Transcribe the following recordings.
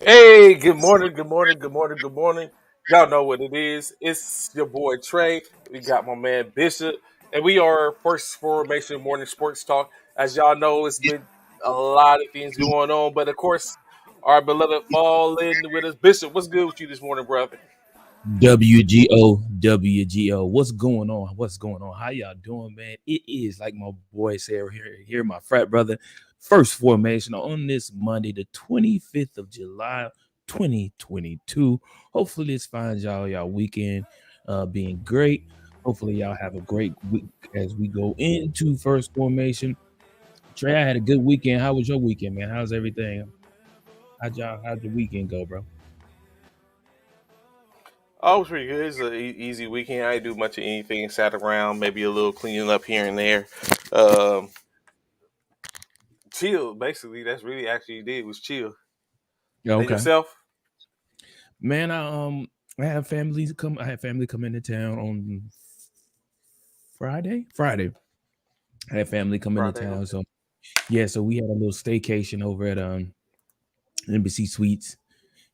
Hey, good morning, good morning, good morning, good morning. Y'all know what it is. It's your boy Trey. We got my man Bishop, and we are First Formation Morning Sports Talk. As y'all know, it's been a lot of things going on, but of course, our beloved fall in with us. Bishop, what's good with you this morning, brother? WGO, WGO. What's going on? What's going on? How y'all doing, man? It is like my boy said here, my frat brother. First formation on this Monday, the 25th of July, 2022. Hopefully, this finds y'all weekend being great. Hopefully, y'all have a great week as we go into first formation. Trey, I had a good weekend. How was your weekend, man? How's everything? How'd your weekend go, bro? Oh, it was pretty good. It's an easy weekend. I didn't do much of anything. Sat around, maybe a little cleaning up here and there. Um, Chill, basically. That's really actually did was chill. Yeah, And okay. yourself? Man, I had family come into town on Friday. Friday, I had family come into Friday, town. okay. So yeah, so we had a little staycation over at Embassy Suites,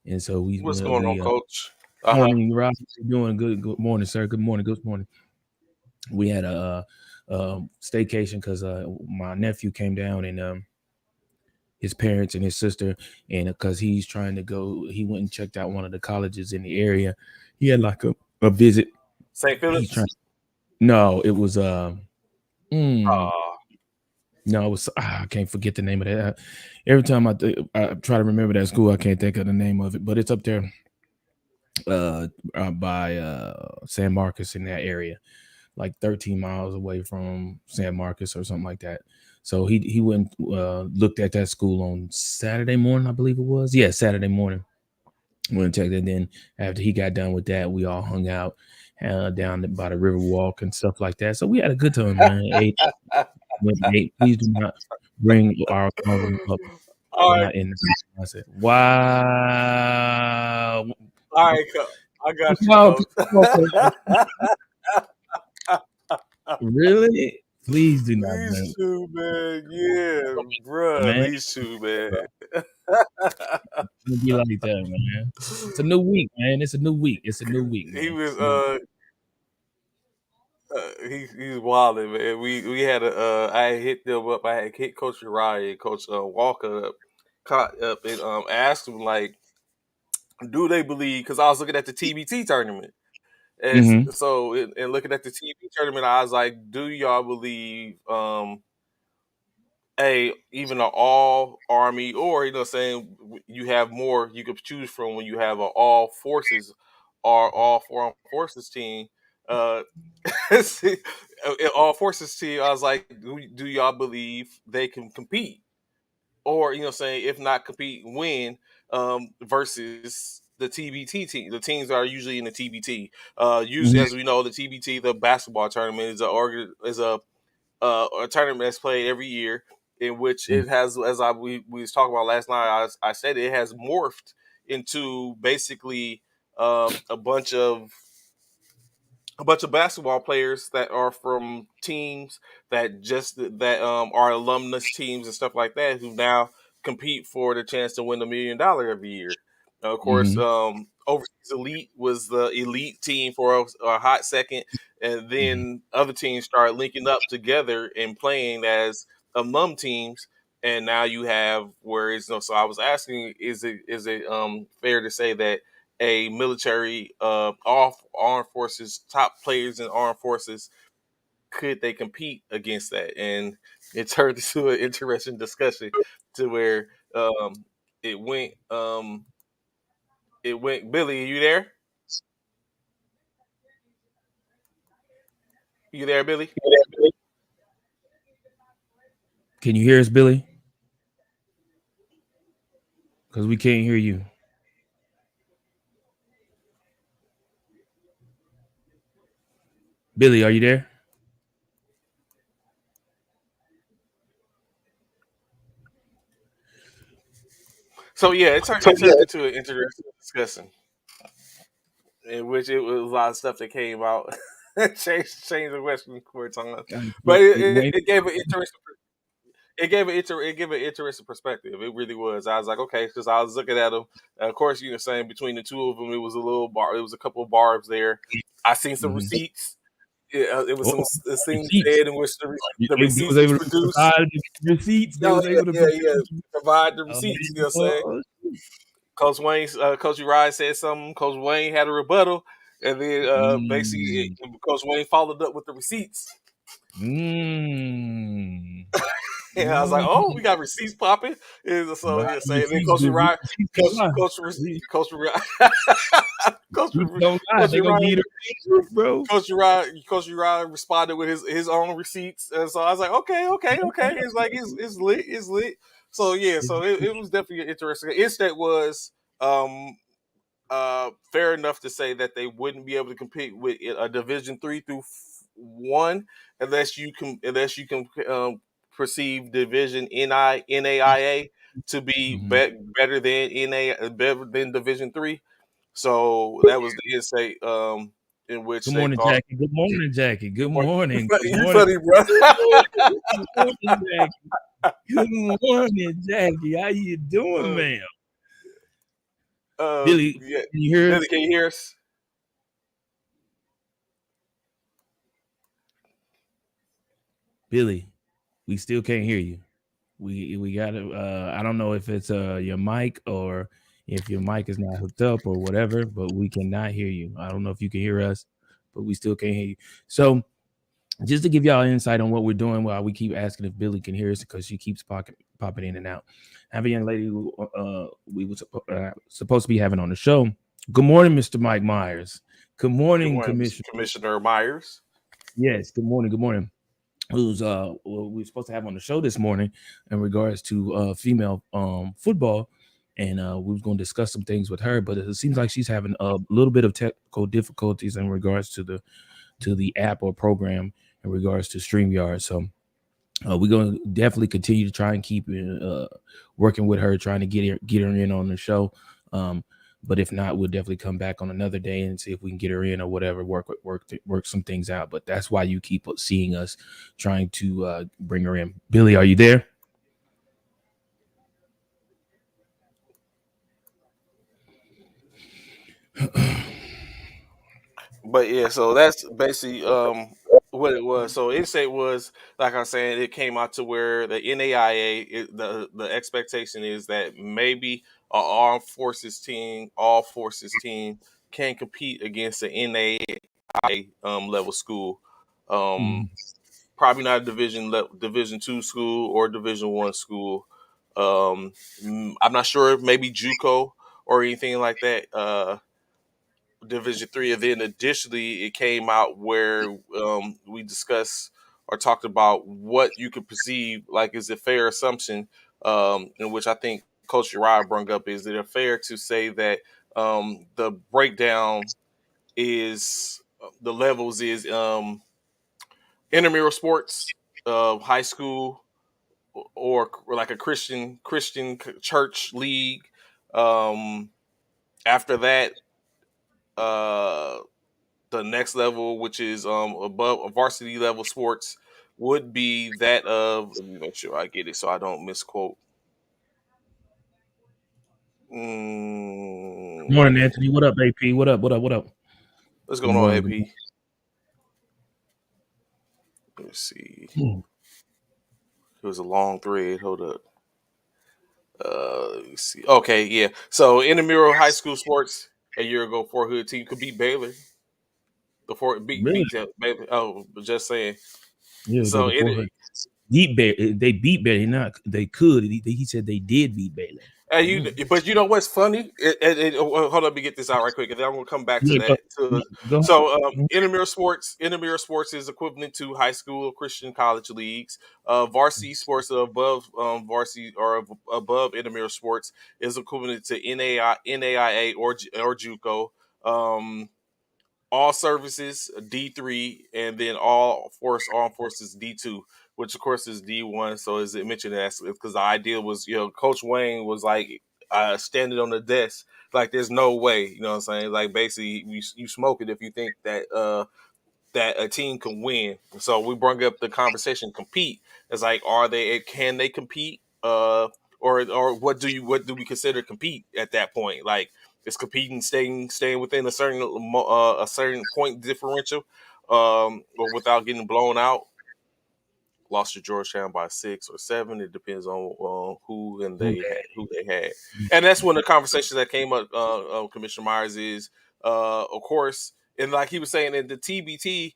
and so we What's we, going on, we Coach? Uh huh. morning, Rob. How you doing? Good morning, sir. Good morning. Good morning. We had a staycation because my nephew came down and his parents and his sister, and because he's trying to go, he went and checked out one of the colleges in the area. He had like a visit. St. He's trying. Philip's. No, it was mm, Uh, no, it was I can't forget the name of that. Every time I try to remember that school, I can't think of the name of it, but it's up there by San Marcos in that area, like 13 miles away from San Marcos or something like that. So he went looked at that school on Saturday morning, I believe it was. Yeah, Saturday morning. Went and checked it. Then after he got done with that, we all hung out down by the river walk and stuff like that. So we had a good time, man. Wait, please do not bring our alcohol up. all right, Not in. I said, wow. all right, I got you, Wow, Coach. really? Please do not These bring two, man, yeah, bruh, man. these two, man. Don't be like that, man. It's a new week, man. It's a new week. It's a new week, he man. was he's wilding, man. We had a I had hit them up. I had hit Coach Uriah and Coach Walker up, caught up, and asked them like, do they believe? Because I was looking at the TBT tournament. And Mm-hmm. so, in looking at the TV tournament, I was like, "Do y'all believe a even an all army, or saying you have more you could choose from when you have an all forces or all foreign forces team?" Uh, see, all forces team. I was like, "Do y'all believe they can compete?" Or saying if not compete, win versus the TBT team, the teams that are usually in the TBT. Usually, as we know, the TBT, the basketball tournament, is a tournament that's played every year, in which it has, as we was talking about last night. I said it has morphed into basically a bunch of basketball players that are from teams that are alumnus teams and stuff like that who now compete for the chance to win $1 million every year. Of course, Mm-hmm. Overseas Elite was the elite team for a hot second, and then other teams started linking up together and playing as alum teams. And now you have where it's so I was asking, is it fair to say that a military all armed forces top players in armed forces, could they compete against that? And it turned into an interesting discussion to where it went Billy, are you there? You there, Billy? Can you hear us, Billy? Because we can't hear you. Billy, are you there? So yeah, it turned into an interesting discussion in which it was a lot of stuff that came out. Changed the Western court time, Uh, but wait, it gave an interesting it gave an interesting perspective. It really was. I was like, okay, because I was looking at them. And of course, you know, saying between the two of them, it was a little bar. It was a couple of barbs there. I seen some Mhm. receipts. Yeah, it was Oh, some things receipts. said in which the They was receipts was able to produced. provide the receipts. They Oh was yeah, able to yeah, yeah. produce. Provide the Oh, receipts. You know man. what I'm saying? Coach Uriah said something. Coach Wayne had a rebuttal, and then basically Mm. Coach Wayne followed up with the receipts. Mm. And I was like, "Oh, Mm. we got receipts popping." And so Nah, yeah, say and then receipts Coach do. Uriah, Receipts don't lie. Receipts Coach Uriah, Coach don't lie. Coach They gonna give Uriah, you the truth, bro. Coach Uriah responded with his own receipts, and so I was like, "Okay, okay, okay." It's like it's lit, it's lit. So yeah, so it was definitely interesting. Instant was um fair enough to say that they wouldn't be able to compete with a Division 3 through 1 unless you can perceive Division NAIA to be, Mhm. better than better than Division 3. So that was the insight in which Good they morning, thought. Jackie. Good morning, Jackie. Good morning. Good You morning. funny, bro. Good morning, Jackie. Good morning, Jackie. How you doing, uh, ma'am? Billy, yeah, can you hear Billy, us? can you hear us? Billy, we still can't hear you. We got to. I don't know if it's your mic or if your mic is not hooked up or whatever, but we cannot hear you. I don't know if you can hear us, but we still can't hear you. So just to give y'all insight on what we're doing while we keep asking if Billy can hear us because she keeps popping in and out. I have a young lady who we were supposed to be having on the show. Good morning, Mr. Mike Myers. Good Good morning, morning, Mr. Commissioner. Commissioner Myers. Yes, good morning. Good morning. Who's we were supposed to have on the show this morning in regards to female football, and we was going to discuss some things with her, but it seems like she's having a little bit of technical difficulties in regards to the app or program in regards to StreamYard. So we're going to definitely continue to try and keep working with her, trying to get her in on the show. But if not, we'll definitely come back on another day and see if we can get her in or whatever. Work some things out. But that's why you keep seeing us trying to bring her in. Billy, are you there? But yeah, so that's basically what it was. So Instate was, like I was saying, it came out to where the NAIA, the expectation is that maybe an armed forces team, all forces team, can compete against the NAIA level school. Um, Mhm. Probably not a Division 2 school or Division 1 school. I'm not sure if maybe JUCO or anything like that. Division 3, and then additionally, it came out where we discussed or talked about what you could perceive like is a fair assumption, in which I think Coach Uriah brought up. Is it fair to say that the breakdown is the levels is intramural sports, high school, or like a Christian church league. Um, After that, uh, the next level, which is above varsity level sports, would be that of. Let me make sure I get it so I don't misquote. Good morning, Mm, Anthony. What up, AP? What up? What up? What up? what's Good going on, morning. Good AP? Let's see. morning. It was a long thread. Hold up. Let me see. Okay, yeah. So intramural high school sports a year ago, Fort Hood team could beat Baylor. The Fort Really? beat Baylor. Oh, just saying. Yeah, So the 400. Beat Baylor. They beat Baylor. Not they could. He said they did beat Baylor. Mm. But you know what's funny? Hold on, let me get this out right quick, and then I'm gonna come back to Yeah, that. go ahead. So, Mhm. intramural sports is equivalent to high school or Christian college leagues. Varsity sports are above varsity or above intramural sports is equivalent to NAIA or JUCO. Um, all services D3, and then armed forces D2, which of course is D1. So as it mentioned, that's because the idea was, Coach Wayne was like standing on the desk, like there's no way, you know what I'm saying? Like basically, you smoke it if you think that that a team can win. So we brought up the conversation compete, It's like, can they compete? Or what do we consider compete at that point? Like, is competing staying within a certain point differential, or without getting blown out? Lost to Georgetown by 6 or 7. It depends on Who who they had, that? and that's when the conversation that came up. Commissioner Myers is, of course, and like he was saying in the TBT,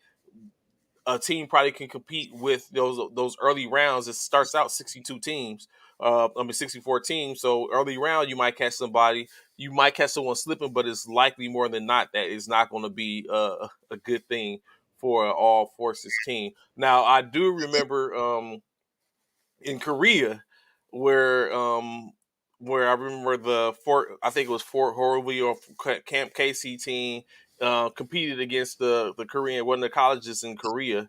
a team probably can compete with those early rounds. It starts out 62 teams. 64 teams. So early round, you might catch somebody. You might catch someone slipping, but it's likely more than not that it's not going to be a good thing for an all forces team. Now, I do remember in Korea where I remember the Fort I think it was Fort Horley or Camp Casey team competed against the Korean one of the colleges in Korea,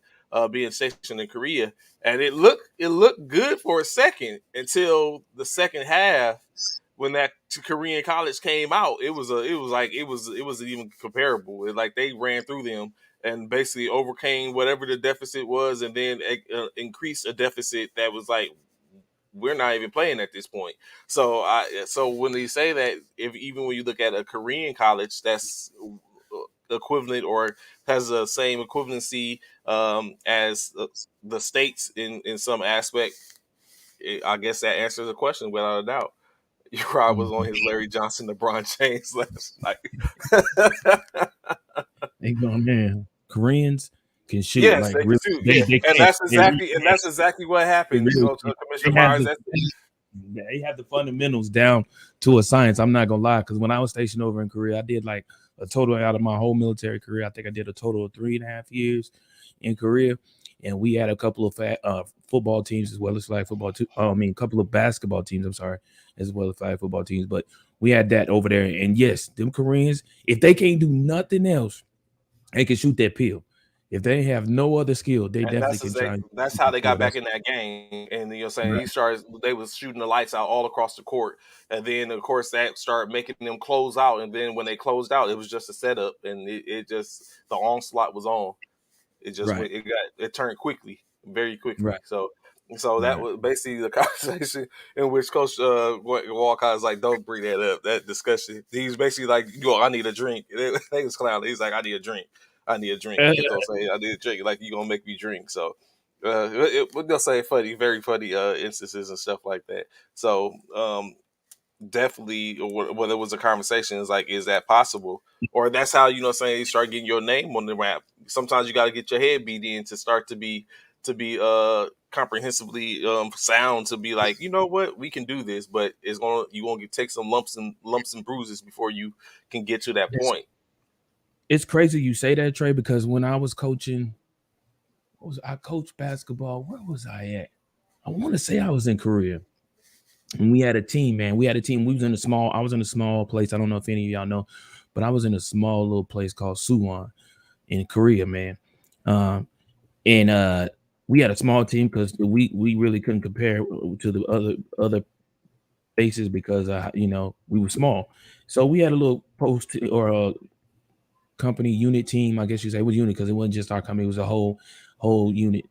being stationed in Korea, and it looked good for a second until the second half when that Korean college came out. It wasn't even comparable. Like they ran through them and basically overcame whatever the deficit was, and then increased a deficit that was like, we're not even playing at this point. So when they say that, if even when you look at a Korean college that's equivalent or has the same equivalency as the states in some aspect, I guess that answers the question without a doubt. Rod was on Mhm. his Larry Johnson, LeBron James last night. They going, man. Koreans can shoot Yes, like they can really. shoot. They Yeah, they and can. that's exactly what They happened. really can. Commissioner They have Myers. the they have the fundamentals down to a science. I'm not gonna lie, because when I was stationed over in Korea, I did like a total out of my whole military career. I think I did a total of 3.5 years in Korea, and we had a couple of football teams as well as flag football too. I mean, a couple of basketball teams. I'm sorry, as well as flag football teams. But we had that over there, and yes, them Koreans, if they can't do nothing else, they can shoot that pill. If they have no other skill, they And definitely can try and that's shoot how that they pill. got back That's in that game. And you know, what I'm saying right. they was shooting the lights out all across the court, and then of course that started making them close out. And then when they closed out, it was just a setup, and it just the onslaught was on. It just Right. went. It turned quickly, very quickly. Right. So that Right. was basically the conversation in which Coach Walcott was like, "Don't bring that up." That discussion. He's basically like, "Yo, I need a drink." They was clowning. He's like, "I need a drink. I need a drink." He kept on saying, "I need a drink." Like, you gonna make me drink? So, what they'll say, funny, very funny instances and stuff like that. So, definitely, whether it was a conversation, is like, is that possible? Or that's how, you saying, you start getting your name on the rap. Sometimes you got to get your head beat in to start to be comprehensively sound, to be like, you know what, we can do this, but you gonna take some lumps and bruises before you can get to that It's, point. it's crazy you say that, Trey, because when I was coaching, I coached basketball. Where was I at? I want to say I was in Korea. And we had a team, man. We had a team. I was in a small place. I don't know if any of y'all know, but I was in a small little place called Suwon in Korea, man. Um, and we had a small team because we really couldn't compare to the other bases because we were small. So we had a little post or a company unit team, I guess you say. It was unit because it wasn't just our company; it was a whole unit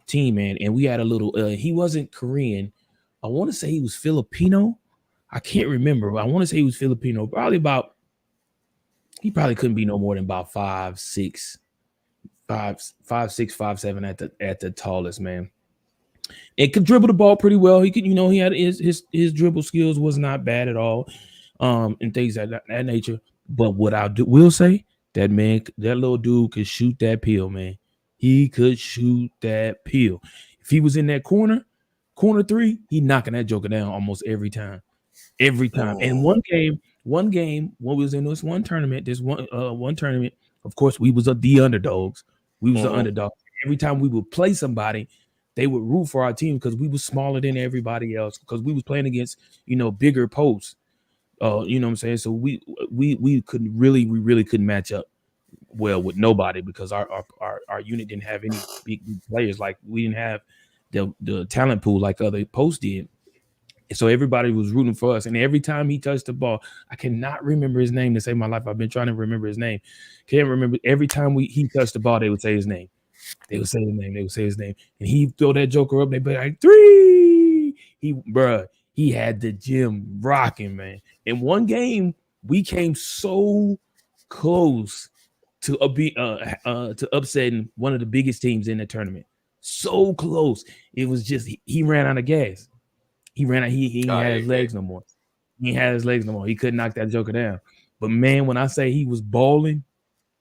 team, man. And we had a little. He wasn't Korean. I want to say he was Filipino. I can't remember, but I want to say he was Filipino. He probably couldn't be no more than about 5'6", 5'6", 5'7" at the tallest, man. It could dribble the ball pretty well. He could, he had his dribble skills was not bad at all, and things of that nature. But what will say, that little dude could shoot that pill, man. He could shoot that pill. If he was in that corner three, he knocking that joker down almost every time. And Mm, one game, when we was in this one tournament, of course, we was the underdogs. We was the mm, underdog. Every time we would play somebody, they would root for our team because we was smaller than everybody else because we was playing against bigger posts. You know what I'm saying? So we really couldn't match up well with nobody because our unit didn't have any big players. Like we didn't have the talent pool like other posts did. So everybody was rooting for us. And every time he touched the ball, I cannot remember his name to save my life. I've been trying to remember his name. Can't remember. Every time he touched the ball, they would say his name. They would say his name. They would say his name, and he throw that joker up. They be like three. He had the gym rocking, man. In one game, we came so close to upsetting one of the biggest teams in the tournament. So close. It was just he ran out of gas. He ran out. He ain't had his legs no more. He ain't had his legs no more. He couldn't knock that joker down. But man, when I say he was balling,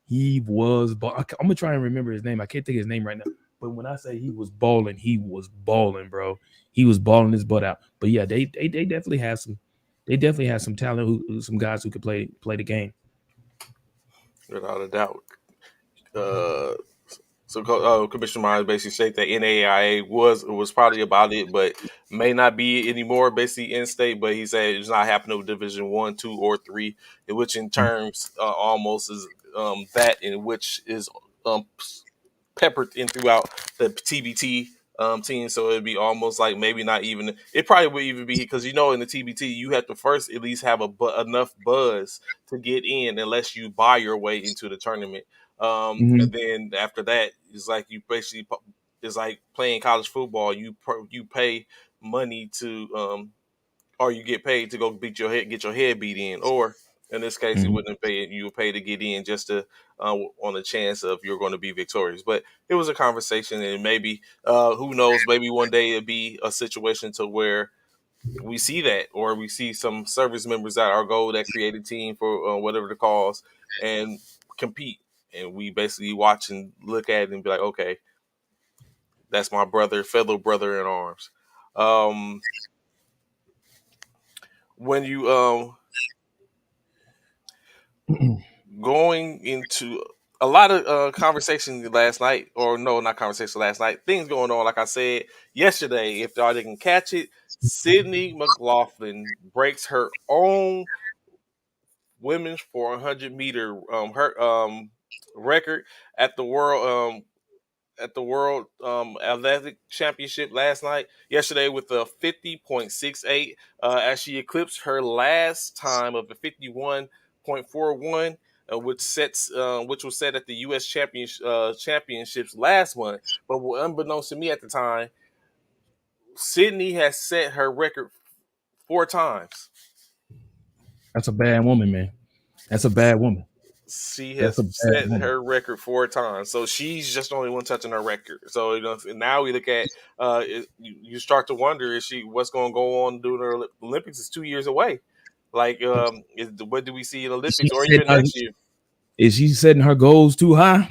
he was. I'm gonna try and remember his name. I can't think of his name right now. But when I say he was balling, bro. He was balling his butt out. But yeah, they definitely have some. They definitely have some talent. Some guys who could play the game. without a doubt. Uh, So Commissioner Myers basically said that NAIA was probably about it, but may not be anymore. Basically in state, but he said it's not happening with Division 1, 2, or 3, in which in terms almost is that in which is um, peppered in throughout the TBT team. So it'd be almost like maybe not even. It probably would even be because in the TBT you have to first at least have enough buzz to get in, unless you buy your way into the tournament. And Mm-hmm. then after that, it's like you basically it's like playing college football. You pay money to or you get paid to go get your head beat in, or in this case, you Mm-hmm. wouldn't pay it. You would pay to get in just to on the chance of you're going to be victorious. But it was a conversation, and maybe who knows? Maybe one day it'll be a situation to where we see that, or we see some service members that our goal that create a team for whatever the cause and compete, and we basically watch and look at it and be like, okay, that's my brother, fellow brother in arms. Um, when you going into a lot of conversation last night, or no, not conversation last night. Things going on, like I said yesterday. If y'all didn't catch it, Sydney McLaughlin breaks her own women's 400-meter her record at the World Athletic Championship yesterday with a 50.68, as she eclipsed her last time of a 51.41, which was set at the U.S. Championships last month. But unbeknownst to me at the time, Sydney has set her record 4 times. That's a bad woman, man. That's a bad woman. She That's has a bad set woman. her record 4 times, so she's just the only one touching her record. So now we look at you start to wonder, is she what's going to go on during the Olympics? Is 2 years away. Like, what do we see in Is she Olympics or even setting her, next year? is she setting her goals too high?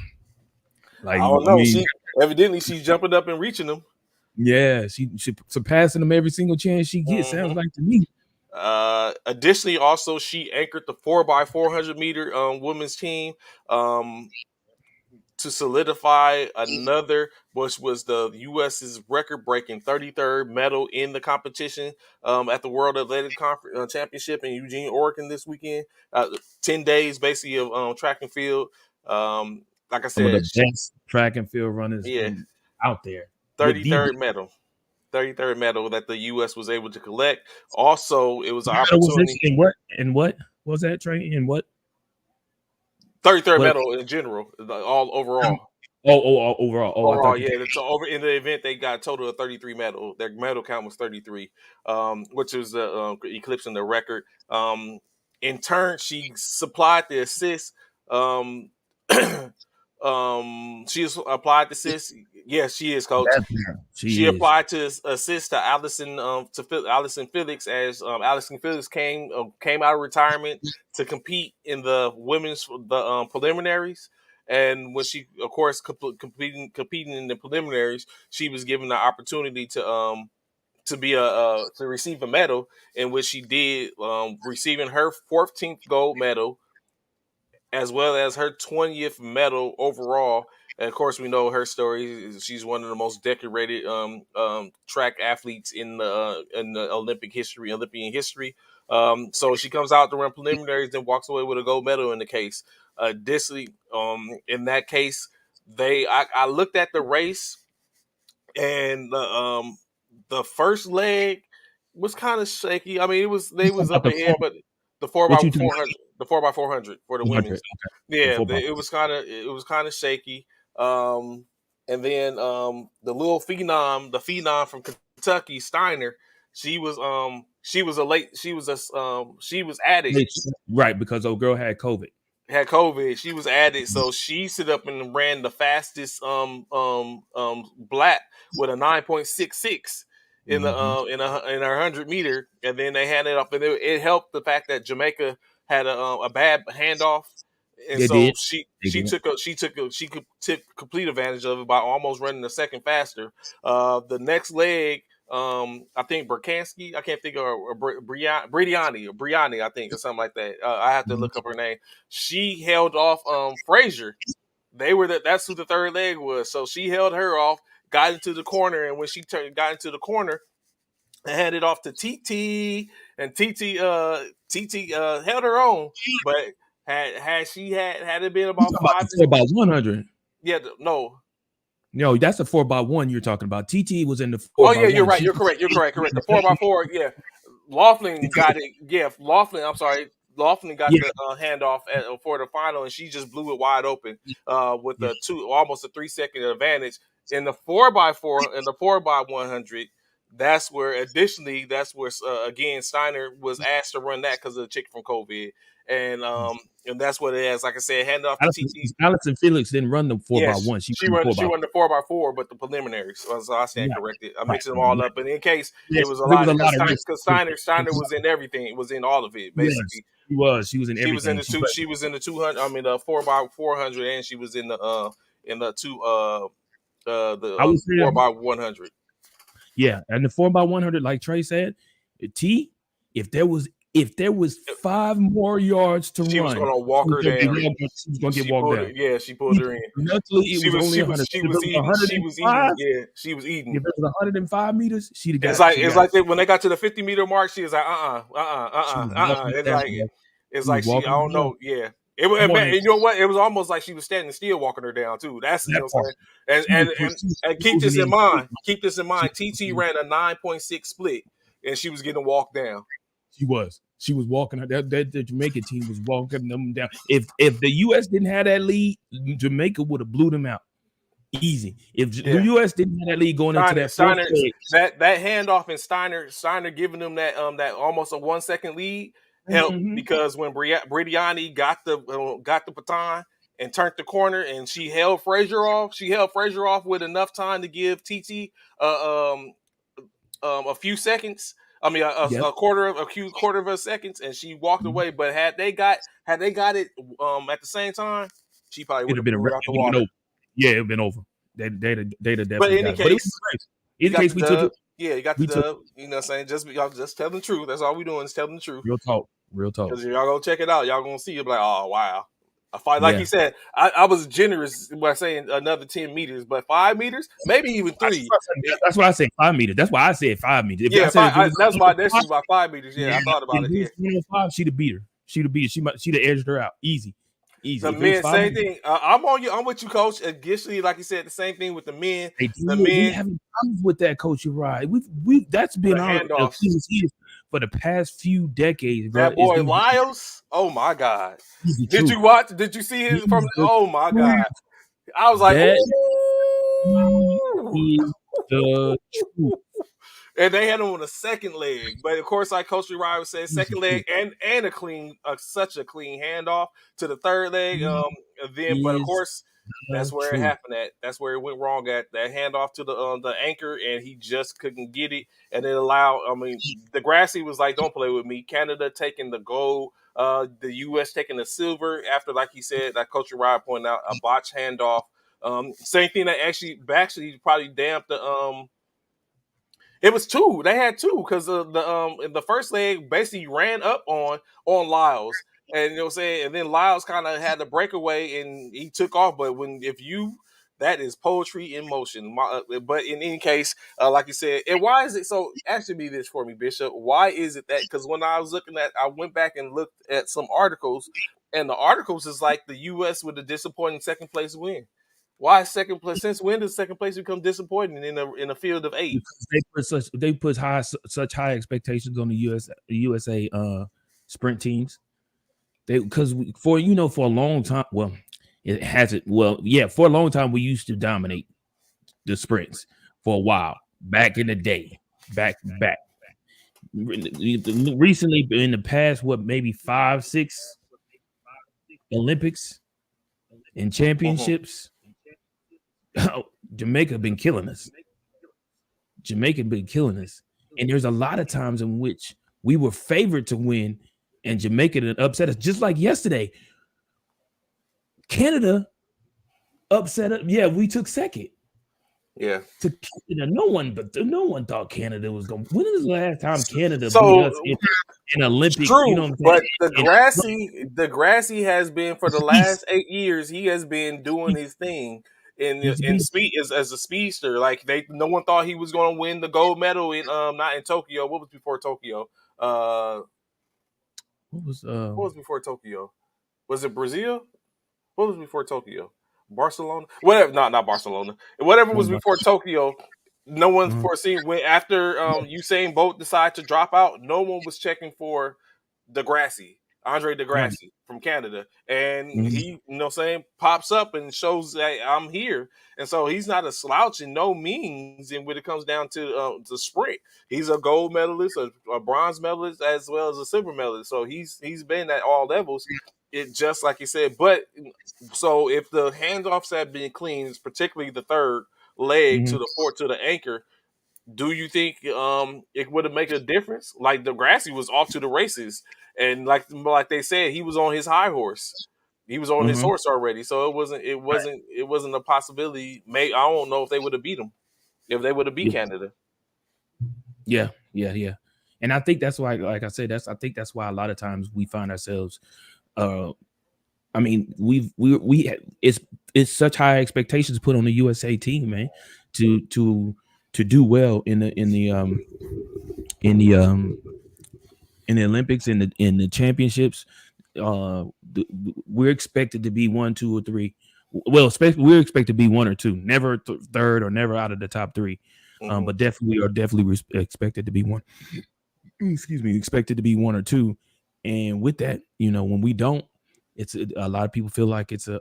Like, I don't I know. mean, She evidently she's jumping up and reaching them. yeah, she surpassing them every single chance she gets. Sounds Hmm. like to me. Additionally, also she anchored the 4x400 meter women's team. Um, to solidify another, which was the U.S.'s record-breaking 33rd medal in the competition at the World Athletic Championship in Eugene, Oregon this weekend. 10 days basically of track and field. Like I Some of the said, best track and field runners yeah, out there with the 33rd medal. 33rd medal that the U.S. was able to collect. Also, it was an medal was this opportunity. in what was that training in what 33rd what medal in general, all overall. overall I Overall, thought you yeah. So over in the event, they got a total of 33 medal. Their medal count was 33, which was eclipsing the record. In turn, she supplied the assist. Um, she's applied the assist. Yes, she is, coach. that She she is applied to assist to Allison Allison Felix, as Allison Felix came out of retirement to compete in the women's preliminaries. And when she, of course, competing in the preliminaries, she was given the opportunity to be to receive a medal, in which she did, receiving her 14th gold medal, as well as her 20th medal overall. And of course, we know her story. She's one of the most decorated track athletes in the Olympian history. So she comes out to run preliminaries, then walks away with a gold medal in the case. Additionally, in that case, I looked at the race, and the first leg was kind of shaky. I mean, you they talking was about up the ahead, four but the four what by you talking four hundred, the 4x400 for the 400 women's, okay the yeah, football it was kind of shaky. Um, and then the phenom from Kentucky, Steiner, she was added, Right, because old girl had COVID. had COVID. She was added, so she stood up and ran the fastest black with a 9.66 in the Mm-hmm. in her 100 meter, and then they handed off, and it helped the fact that Jamaica had a bad handoff, and They so did. They did. she could took complete advantage of it by almost running a second faster. The next leg. I think Burkansky, I can't think of, or Briani, I think, or something like that. I have to Mhm. look up her name. She held off Frazier. That's who the third leg was. So she held her off, got into the corner, and when she got into the corner and handed off to TT, and TT held her own, but had it been You about talking about the five, 4x100? yeah, no. No, that's the 4x1 you're talking about. TT was in the Oh yeah, you're 4x1. right. She You're correct. You're correct. Correct. The 4x4, yeah. Laughlin because got it. Yeah, Laughlin. I'm sorry. Laughlin got yeah, the handoff for the final, and she just blew it wide open with yeah. almost a 3 second advantage in the 4x4 and the 4x100. That's where again Steiner was asked to run that because of the chick from COVID, and that's what it is. Like I said, hand off to TT. Allison Felix didn't run the 4x1. Yes, She ran the 4 she by run the 4x4, but the preliminaries. So I stand right, corrected. I right. mixed them all up, but in case it Yes, was a there lot was a of lot of risk. because Steiner was in everything. It was in all of it Yes, basically. she was. She was in She was in everything. the two. She was in the 200. I mean the 4x400, and she was in the two I would say, 4x100. yeah, and the 4x100, like Trey said, T. If there was 5 more yards to She was run, gonna walk her down. she was gonna get walked down. She pulled her in. Mentally, it was only 100. If it was She was eating. 105, Yeah, she was eating. if it was 105 meters, It's she'd have got like when they got to the 50-meter mark, she was like, she was walking it down, bro. It's She was like walking I it don't down. know, yeah. Come on, You know what? It was almost like she was standing still, walking her down too. That's you that know what part. I'm saying. She was And keep cruising this in in. mind. Keep this in She, mind. TT ran a 9.6 split, and she was getting walked down. she was. She was walking. That the Jamaican team was walking them down. If the U.S. didn't have that lead, Jamaica would have blew them out easy. If the Yeah. U.S. didn't have that lead going into that fourth Steiner, leg, that handoff and Steiner giving them that almost a 1 second lead helped mm-hmm. because when Bridiani got the baton and turned the corner and she held Frazier off. She held Frazier off with enough time to give TT a few seconds. I mean, Yep. quarter of a seconds, and she walked Mm-hmm. away. But had they got it at the same time, she probably would It'd have have been a blew wrap. it out the It would have been water. over. Yeah, it'd have been over. They'd have But definitely in got any it. But it was case, nice. you In the got case the we took dub. it, Yeah, you got the we took dub. You know what I'm saying? Y'all just tell the truth. That's all we doing is telling the truth. real talk. Real talk. Because y'all go check it out. Y'all gonna see it like, oh wow. A fight, like he Yeah. said, I was generous by saying another 10 meters, but 5 meters, maybe even three. That's why I said 5 meters. That's why I said 5 meters. If I Yeah, said if it was that's why that's 105, about 5 meters. Yeah, I thought about if it. it Yeah. was 105, she'd have beat her. She'd have beat her. She'd have edged her out. Easy. The If it was men, five, same thing. I'm on you. I'm with you, coach. Additionally, like you said, the same thing with the men. they The did. We men, having problems with that, Coach Uriah. We that's the been our handoffs. Achilles heel for the past few decades, bro. That Is boy them Lyles. Oh my God. he's the Did truth. you watch? Did you see his from? He's the Oh my truth. God. I was like, That ooh. is the truth. And they had him on the second leg, but of course, like Coach Uriah said, He's the second leg truth. and such a clean handoff to the third leg. But of Is course, that's the where it truth. happened at. That's where it went wrong at that handoff to the anchor, and he just couldn't get it, and it allowed. I mean, the Grassy was like, "Don't play with me." Canada taking the gold, the U.S. taking the silver after, like he said, like Coach Uriah pointed out, a botch handoff. Same thing that actually probably damped the. It was two. They had two because the first leg basically ran up on Lyles, and you know what I'm saying. And then Lyles kind of had the breakaway and he took off. But that is poetry in motion. But in any case, like you said, and why is it so? Actually, be this for me, Bishop. Why is it that? Because when I was I went back and looked at some articles, and the articles is like the U.S. with a disappointing second place win. Why second place? Since when does second place become disappointing in a field of 8? Because they put such high expectations on the USA sprint teams. Because for a long time, well, it hasn't. Well, yeah, for a long time we used to dominate. the sprints for a while back in the day, back recently in the past, what maybe 5, 6 Olympics and Hmm. championships. Jamaica been killing us. Jamaica been killing us, and there's a lot of times in which we were favored to win, and Jamaica done upset us. Just like yesterday, Canada upset us. Yeah, we took second Yeah. to Canada. No one thought Canada was going. When is the last time Canada beat us So in it's Olympic? You true, know what I'm saying? but the grassy has been for the East last 8 years. He has been doing his thing he's a in beast. speed as a speedster. Like no one thought he was going to win the gold medal in not in Tokyo. What was before Tokyo? What was What was before Tokyo? Was it Brazil? What was before Tokyo? Barcelona? Whatever. Not Barcelona. Whatever was before Tokyo. No one foreseen when after Usain Bolt decided to drop out. No one was checking for Degrassi, Andre right? Degrassi from Canada, and Mhm. he, saying, pops up and shows that I'm here, and so he's not a slouch in no means. And when it comes down to the sprint, he's a gold medalist, a bronze medalist, as well as a silver medalist. So he's been at all levels. It just like you said, but so if the handoffs have been clean, particularly the third leg to Mhm. the fourth to the anchor, do you think it would have made a difference? Like Degrassi was off to the races, and like they said, he was on his high horse. He was on his Mhm. horse already, so it wasn't a possibility. May I don't know if they would have beat him if they would have beat Yeah, Canada. yeah. And I think that's why, like I said, I think that's why a lot of times we find ourselves. Uh, I mean, it's such high expectations put on the USA team, man, to to to do well in the in the Olympics in the championships. Uh, we're expected to be one, two, or three. Well, we're expected to be one or two, never third or never out of the top three. Hmm. But definitely are definitely expected to be one. Excuse me, expected to be one or two. And with that, when we don't, it's a lot of people feel like it's a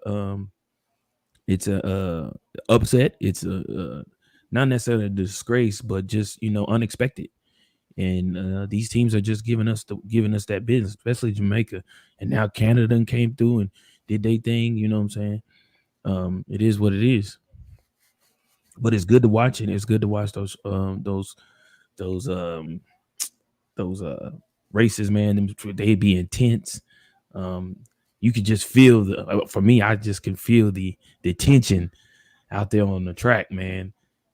upset. It's a not necessarily a disgrace, but just unexpected. And these teams are just giving us that business, especially Jamaica. And now Canada done came through and did they thing. You know what I'm saying? It is what it is. But it's good to watch it. It's good to watch those those races, man. They be intense. Um, you could just feel for me, I just can feel the tension out there on the track, man.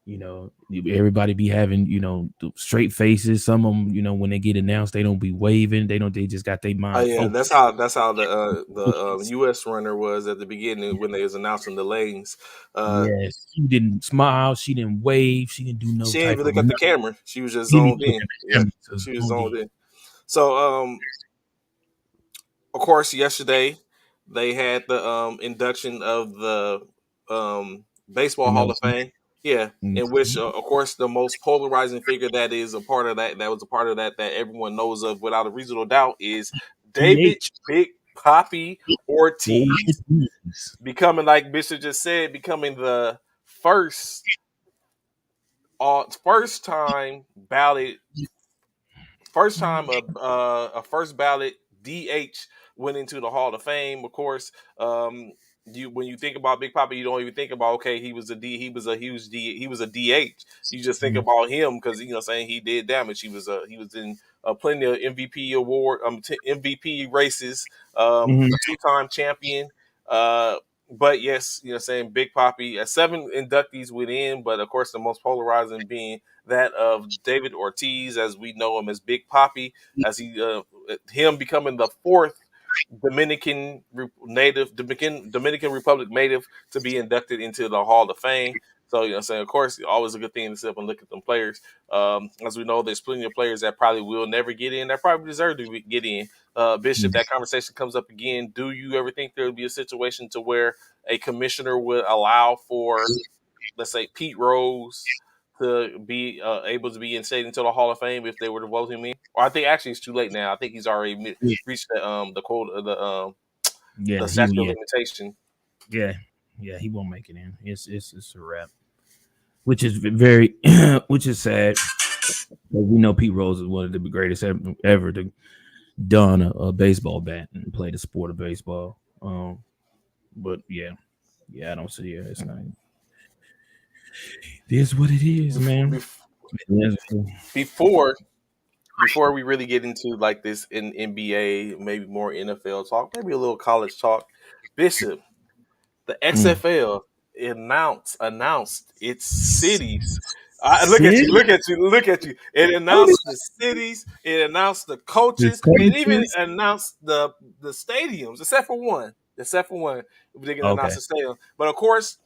Everybody be having, the straight faces. Some of them, when they get announced, they don't be waving. They just got their Oh mind yeah, focused. that's how the U.S. runner was at the beginning when they was announcing the lanes. Uh, Yes, she didn't smile. She didn't wave. She didn't do no she didn't type even of look at the nothing. camera. She was just She didn't even zoned look in. at the Yeah, camera. So she was zoned zoned in. in. So of course, yesterday they had the induction of the The baseball Hall of most. Fame. Yeah, in which, Mhm. of course, the most polarizing figure that is a part of that was a part of that everyone knows of without a reasonable doubt is David DH. Big Poppy Oh, Ortiz, yes. becoming, like Bishop just said, becoming the first first time ballot first time a first ballot DH went into the Hall of Fame. Of course, you when you think about Big Papa, you don't even think about, okay, he was a D, he was a huge D, he was a DH. You just think Mhm. about him because, saying he did damage. He was in plenty of MVP award MVP races. Mhm. A two-time champion. Uh, but yes, saying Big Poppy, seven inductees went in, but of course the most polarizing being that of David Ortiz, as we know him as Big Poppy, as him becoming the fourth Dominican Republic native to be inducted into the Hall of Fame. So, saying, of course, always a good thing to sit up and look at them players. As we know, there's plenty of players that probably will never get in, that probably deserve to get in. Bishop, that conversation comes up again. Do you ever think there would be a situation to where a commissioner would allow for, let's say, Pete Rose to be able to be instated into the Hall of Fame if they were to vote him in? Or I think actually it's too late now. I think he's already reached the quote of Yeah, the he statute of yeah limitation. yeah yeah he won't make it in. It's a wrap. which is very, which is sad. But we know Pete Rose is one of the greatest ever to don a baseball bat and play the sport of baseball. But yeah, yeah, I don't see it. It's not. It is what it is, Before, man. Yes. before before we really get into like this in NBA, maybe more NFL talk, maybe a little college talk, Bishop, the Mm. XFL announced its cities. Look at you, Sin, look at you, look at you. It announced the cities, it announced the the coaches, it even coaches. announced the stadiums, except for one. Except for one, we didn't announce Okay, the stadium. But of course,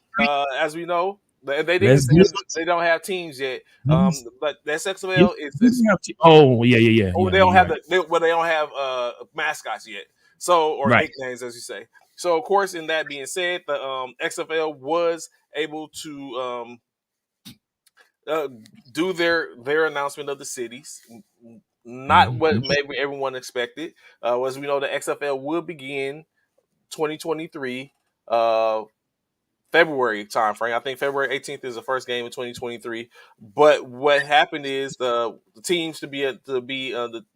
as we know, they didn't let's say get. they don't have teams yet. Let's, But the yes, XFL we is have to- oh yeah, yeah, yeah, oh, yeah. they don't You're have right. they don't have mascots yet. So or Right. nicknames, as you say. So of course, in that being said, the XFL was able to uh, do their announcement of the cities. Not what Mhm. maybe everyone expected. As we know, the XFL will begin 2023. February time frame. I think February 18th is the first game in 2023. But what happened is the teams to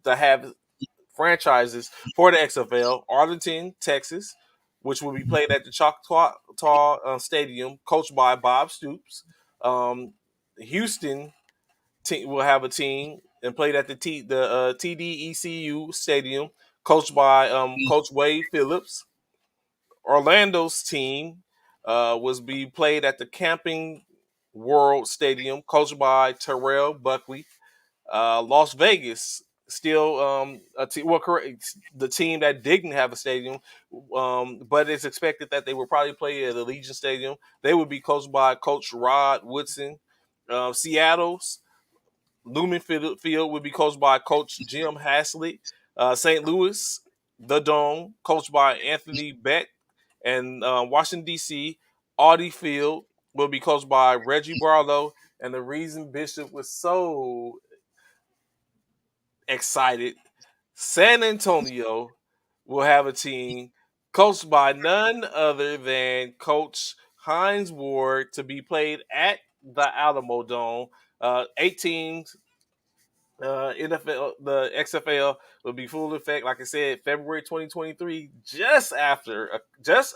have franchises for the XFL: Arlington, Texas, which will be played at the Choctaw Stadium, coached by Bob Stoops. Houston will have a team and played at the TDECU Stadium, coached by Coach Wade Phillips. Orlando's team was be played at the Camping World Stadium, coached by Terrell Buckley. Las Vegas still well, correct, the team that didn't have a stadium, but it's expected that they will probably play at Allegiant Stadium. They would be coached by Coach Rod Woodson. Seattle's Lumen Field would be coached by Coach Jim Haslett. St. Louis, the Dome, coached by Anthony Beck. And Washington, D.C., Audi Field will be coached by Reggie Barlow. And the reason Bishop was so excited, San Antonio will have a team coached by none other than Coach Hines Ward to be played at the Alamo Dome. 8 teams, NFL, the XFL will be full effect, like I said, February 2023, just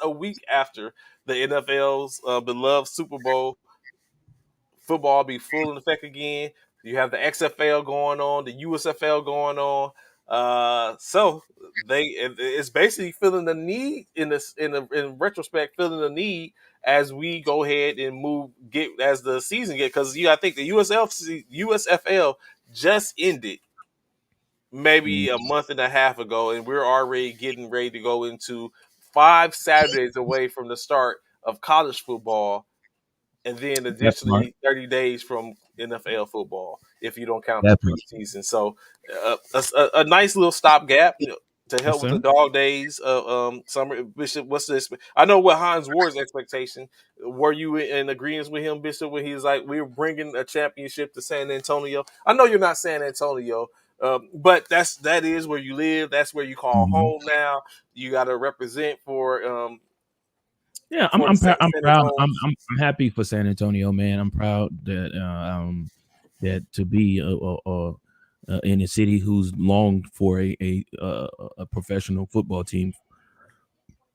a week after the NFL's beloved Super Bowl. Football be full in effect again. You have the XFL going on, the USFL going on. So it's basically feeling the need in retrospect, feeling the need as we go ahead and move get as the season get, because you got to think the USFL just ended maybe a month and a half ago, and we're already getting ready to go into 5 Saturdays away from the start of college football, and then That part. additionally 30 days from NFL football if you don't count the That part. preseason. So a nice little stopgap, to Yes, help with the sir. dog days of summer. Bishop, what's this? I know what Hans Ward's expectation. Were you in agreement with him, Bishop, when he was like, "We're bringing a championship to San Antonio"? I know you're not San Antonio, but that is where you live. That's where you call Mhm. home now. You got to represent Yeah, for the I'm San proud. Antonio. I'm happy for San Antonio, man. I'm proud that that to be in a city who's longed for a professional football team.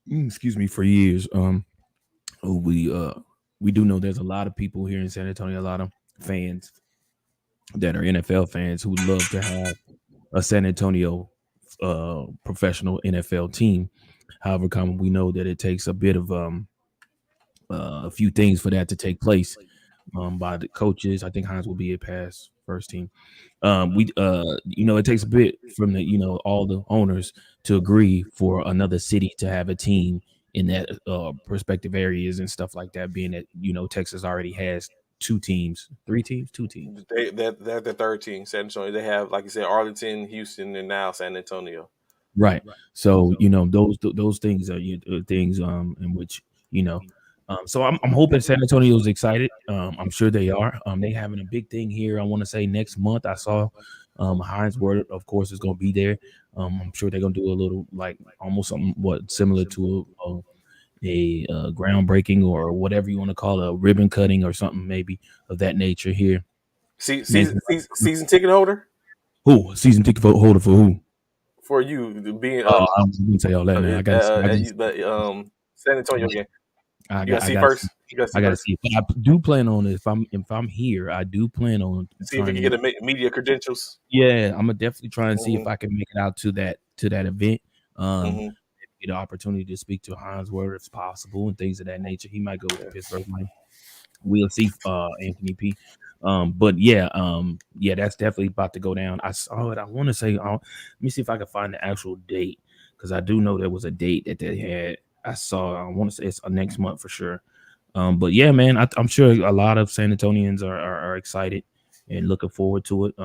Excuse me, for years. We we do know there's a lot of people here in San Antonio, a lot of fans that are NFL fans who would love to have a San Antonio professional NFL team. However, common we know that it takes a bit of a few things for that to take place by the coaches. I think Hines will be a pass first team. We it takes a bit from the all the owners to agree for another city to have a team in that prospective areas and stuff like that. Being that Texas already has two teams, three teams, two teams. They're the third team, San Antonio. They have, like you said, Arlington, Houston, and now San Antonio. Right. So those things are things in which you know. So I'm hoping San Antonio's excited. I'm sure they are. They having a big thing here. I want to say next month. I saw Heinz Word, of course, is going to be there. I'm sure they're going to do a little like almost something what similar to groundbreaking or whatever you want to call it, a ribbon cutting or something maybe of that nature here. See, Man, season ticket holder who season ticket holder for who? for you being I wouldn't say all that now. I got to the San Antonio game. You got to I see got first. You got to see I got to first. see. But I do plan on it. If I'm here, I do plan on See if we trying can to. get a media credentials. Yeah, I'm gonna definitely try and see if Hmm I can make it out to that event. Um, hmm get an opportunity to speak to Hans Word if possible and things of that nature. He might go with the Yeah. Pittsburgh line. We'll see, Anthony P. But yeah, yeah, that's definitely about to go down. I saw it. I want to say, let me see if I can find the actual date because I do know there was a date that they had. I saw. I want to say it's next month for sure. But yeah, man, I'm sure a lot of San Antonians are excited and looking forward to it.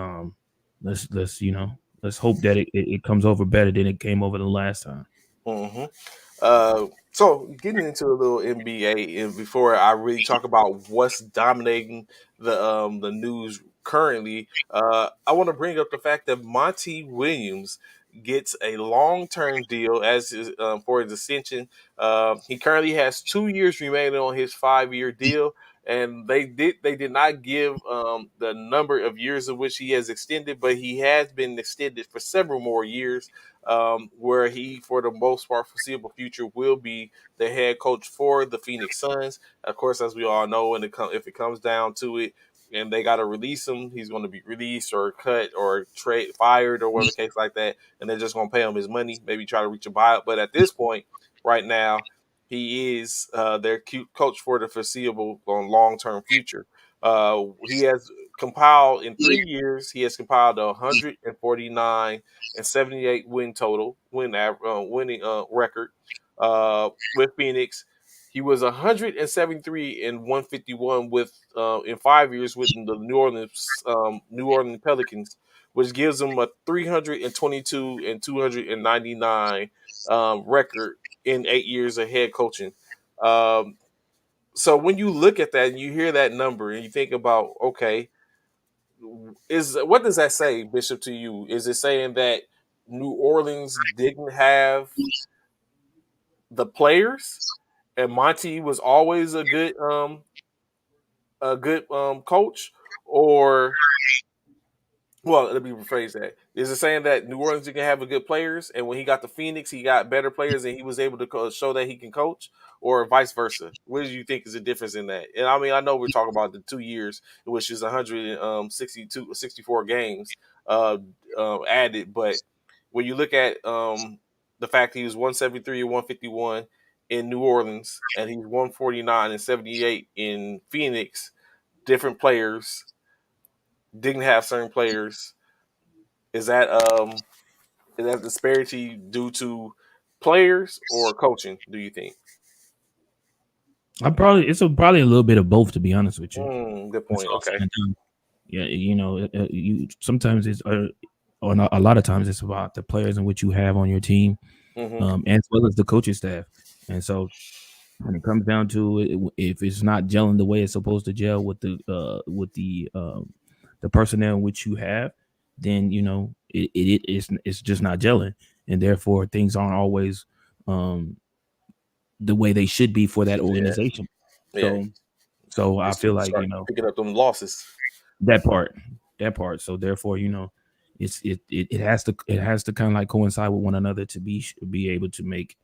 Let's let's hope that it comes over better than it came over the last time. hmm so getting into a little NBA, and before I really talk about what's dominating the news currently, I want to bring up the fact that Monty Williams gets a long term deal for his ascension. He currently has 2 years remaining on his 5 year deal. And they did not give the number of years of which he has extended, but he has been extended for several more years, where he, for the most part, foreseeable future, will be the head coach for the Phoenix Suns. Of course, as we all know, if it comes down to it, and they got to release him, he's going to be released or cut or trade fired or whatever case like that, and they're just going to pay him his money, maybe try to reach a buyout. But at this point, right now, he is their coach for the foreseeable on long term future. He has compiled in 3 years. He has compiled 149 and 78 winning record with Phoenix. He was 173 and 151 with in 5 years with the New Orleans Pelicans, which gives him a 322 and 299 record in 8 years of head coaching. Um, so when you look at that and you hear that number and you think about, okay, is what does that say, Bishop, to you? Is it saying that New Orleans didn't have the players and Monty was always a good coach, or well, let me rephrase that. Is it saying that New Orleans didn't have a good players, and when he got to Phoenix, he got better players, and he was able to show that he can coach, or vice versa? What do you think is the difference in that? And I mean, I know we're talking about the 2 years, which is 162, 64 games uh, added, but when you look at the fact he was 173 and 151 in New Orleans, and he's 149 and 78 in Phoenix, different players didn't have certain players. Is that is that disparity due to players or coaching? Do you think? Probably a little bit of both to be honest with you. Good It's point. all said Okay. and done. Yeah, you sometimes it's or not, a lot of times it's about the players in which you have on your team, hmm as well as the coaching staff. And so when it comes down to it, if it's not gelling the way it's supposed to gel with the personnel which you have, then it's just not gelling, and therefore things aren't always um, the way they should be for that Yeah. organization. Yeah. So so You I feel like start picking up them losses. that part that part. So therefore it has to kind of like coincide with one another to be able to make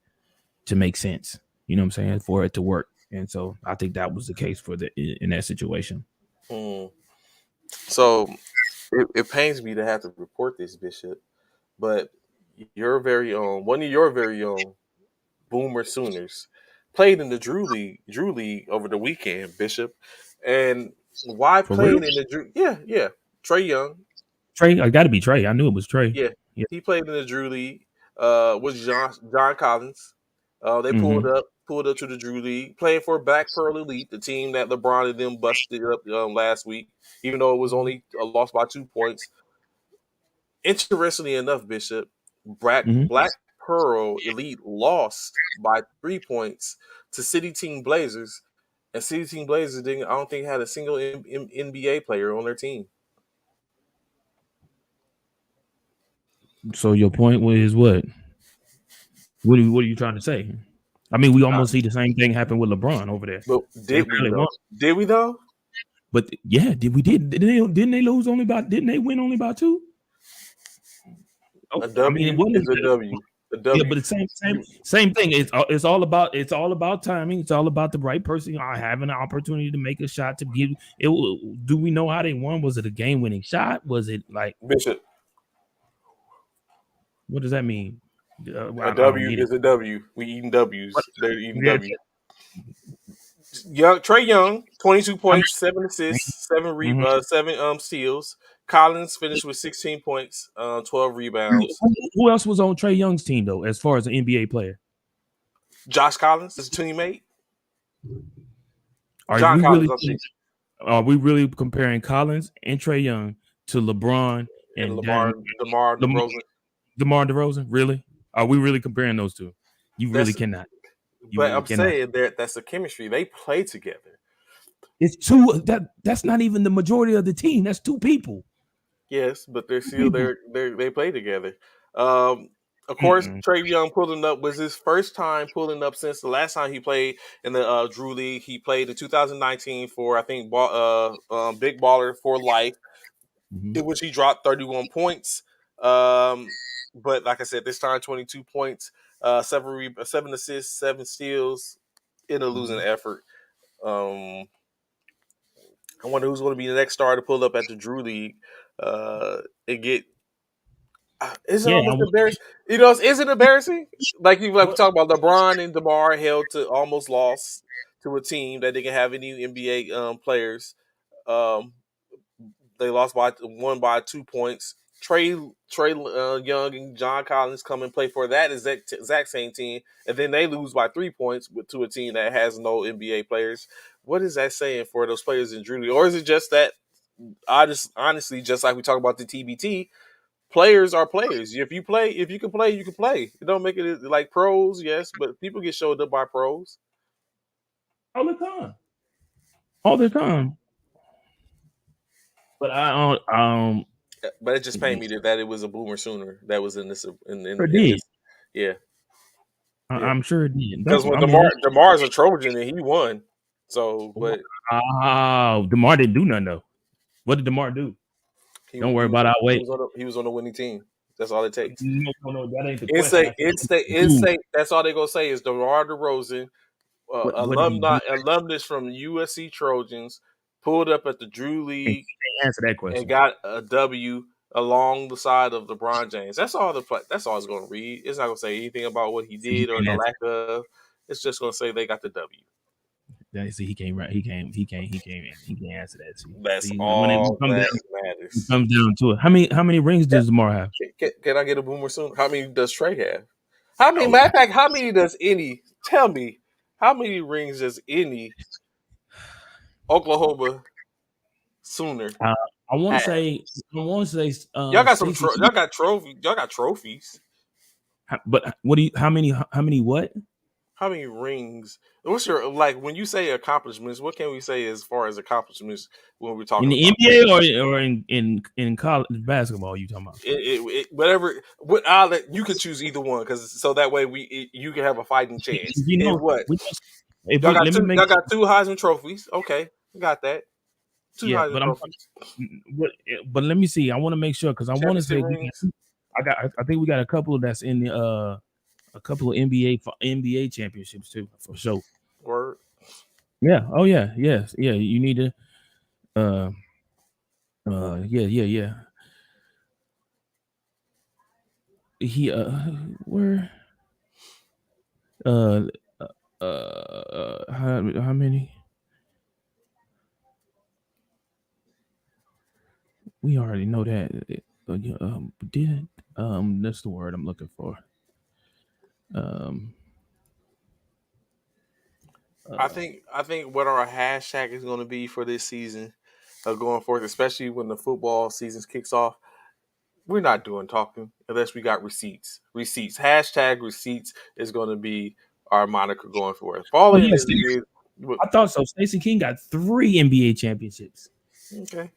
sense. You know what I'm saying? For it to work. And so I think that was the case for in that situation. Mm. So it pains me to have to report this, Bishop, but your very own, one of your very own Boomer Sooners played in the Drew League over the weekend, Bishop. And why For real? playing in the Drew? Yeah, yeah. Trey Young, Trey, I got to be Trey. I knew it was Trey. yeah, Yeah. he played in the Drew League. With John Collins. They Mm-hmm. pulled up to the Drew League, playing for Black Pearl Elite, the team that LeBron and them busted up last week. Even though it was only a loss by 2 points. Interestingly enough, Bishop, Mm-hmm. Black Pearl Elite lost by 3 points to City Team Blazers, and City Team Blazers didn't. I don't think had a single NBA player on their team. So your point was what? What are you trying to say? I mean, we Uh, almost see the same thing happen with LeBron over there. but They did we barely won. though? Did we though? But yeah, didn't they lose only about didn't they win only about two? A Oh, I mean, it W wasn't. is a W. A Yeah, W. but the same thing. It's all about timing. It's all about the right person having an opportunity to make a shot to give it. Do we know how they won? Was it a game winning shot? Was it like Bishop. what does that mean? A I don't W get it. is a W. We eating What? W's. They're eating Yeah, W's. Young Trey Young, 22 I points, 7 assists, mean, seven steals. Collins finished with 16 points, 12 rebounds. who else was on Trey Young's team though, as far as an NBA player? Josh Collins, his teammate. Are John we Collins, really I'm saying, are we really comparing Collins and Trey Young to LeBron and and DeMar Lamar, DeRozan. DeMar DeRozan? Really? Are we really comparing those two? You really That's cannot. You but really I'm cannot. saying that's the chemistry. They play together. It's two. That's not even the majority of the team. That's two people. Yes, but they're Two still people. they play together. Um, of course, Mm-mm. Trey Young pulling up was his first time pulling up since the last time he played in the Drew League. He played in 2019 for I think Big Baller for Life, Mm-hmm. in which he dropped 31 points. Um, but like I said, this time 22 points, seven assists, seven steals in a losing Mm-hmm. effort. Um, I wonder who's going to be the next star to pull up at the Drew League and get. Is it Yeah. almost embarrassing? You know, is it embarrassing? Like we Well, talk about LeBron and DeMar held to almost lost to a team that didn't have any NBA players. Um, they lost by one by 2 points. Trey Young and John Collins come and play for that exact same team, and then they lose by 3 points to a team that has no NBA players. What is that saying for those players in Drew League? Or is it just that honestly, just like we talk about the TBT, players are players. If you can play, you can play. It don't make it like pros, yes, but people get showed up by pros. all the time. All the time. But I don't. But it just pained me that it was a boomer sooner that was in this Sure in did. this. Yeah, yeah. I'm sure it did. Because when Demar's a Trojan and he won, so but Demar didn't do nothing though. What did Demar do? Don't worry about our weight. he was on the winning team. That's all it takes. No, no, no, that ain't the In question. state, I said, in what state, did he in do? state. That's all they're gonna say is DeMar DeRozan, What did he do? alumnus from USC Trojans, pulled up at the Drew Can't League answer that and question. got a W along the side of LeBron James. That's all that's all it's going to read. It's not going to say anything about what he See, he did or can't the answer. lack of. It's just going to say they got the W. See, he can't. Right? He can't answer that. That's See, when it all that matters. comes down to it, how many rings Yeah. does Demar have? Can I get a boomer soon? How many does Trey have? How many? Oh, Matter of fact, how many does any? Tell me, how many rings does any Oklahoma Sooner uh, I want to have? say. I want to say. Y'all got Stacey. y'all got trophies. Y'all got trophies. But what do you? How many? How many? What? How many rings? What's your like when you say accomplishments? What can we say as far as accomplishments when we're In talking the about NBA or in college basketball? You talking about? whatever? What I'll you can choose either one because so that way you can have a fighting chance. You And know, what we just, if we let me make y'all got two Heisman trophies. Okay, got that. Two yeah, Heisman but I'm trophies, what, but let me see. I want to make sure because I want to championship say rings. I think we got a couple that's in the a couple of NBA championships too for sure. Word. Yeah. Oh yeah. Yes. Yeah. You need to. Uh. Yeah. Yeah. Yeah. He. Where. Uh. How many? We already know that. Yeah, did that's the word I'm looking for. Um. I think what our hashtag is going to be for this season, going forth, especially when the football season kicks off. We're not doing talking unless we got receipts. Receipts. Hashtag receipts is going to be our moniker going forward. Oh Falling yes, is I thought so. Stacey King got 3 NBA championships. okay.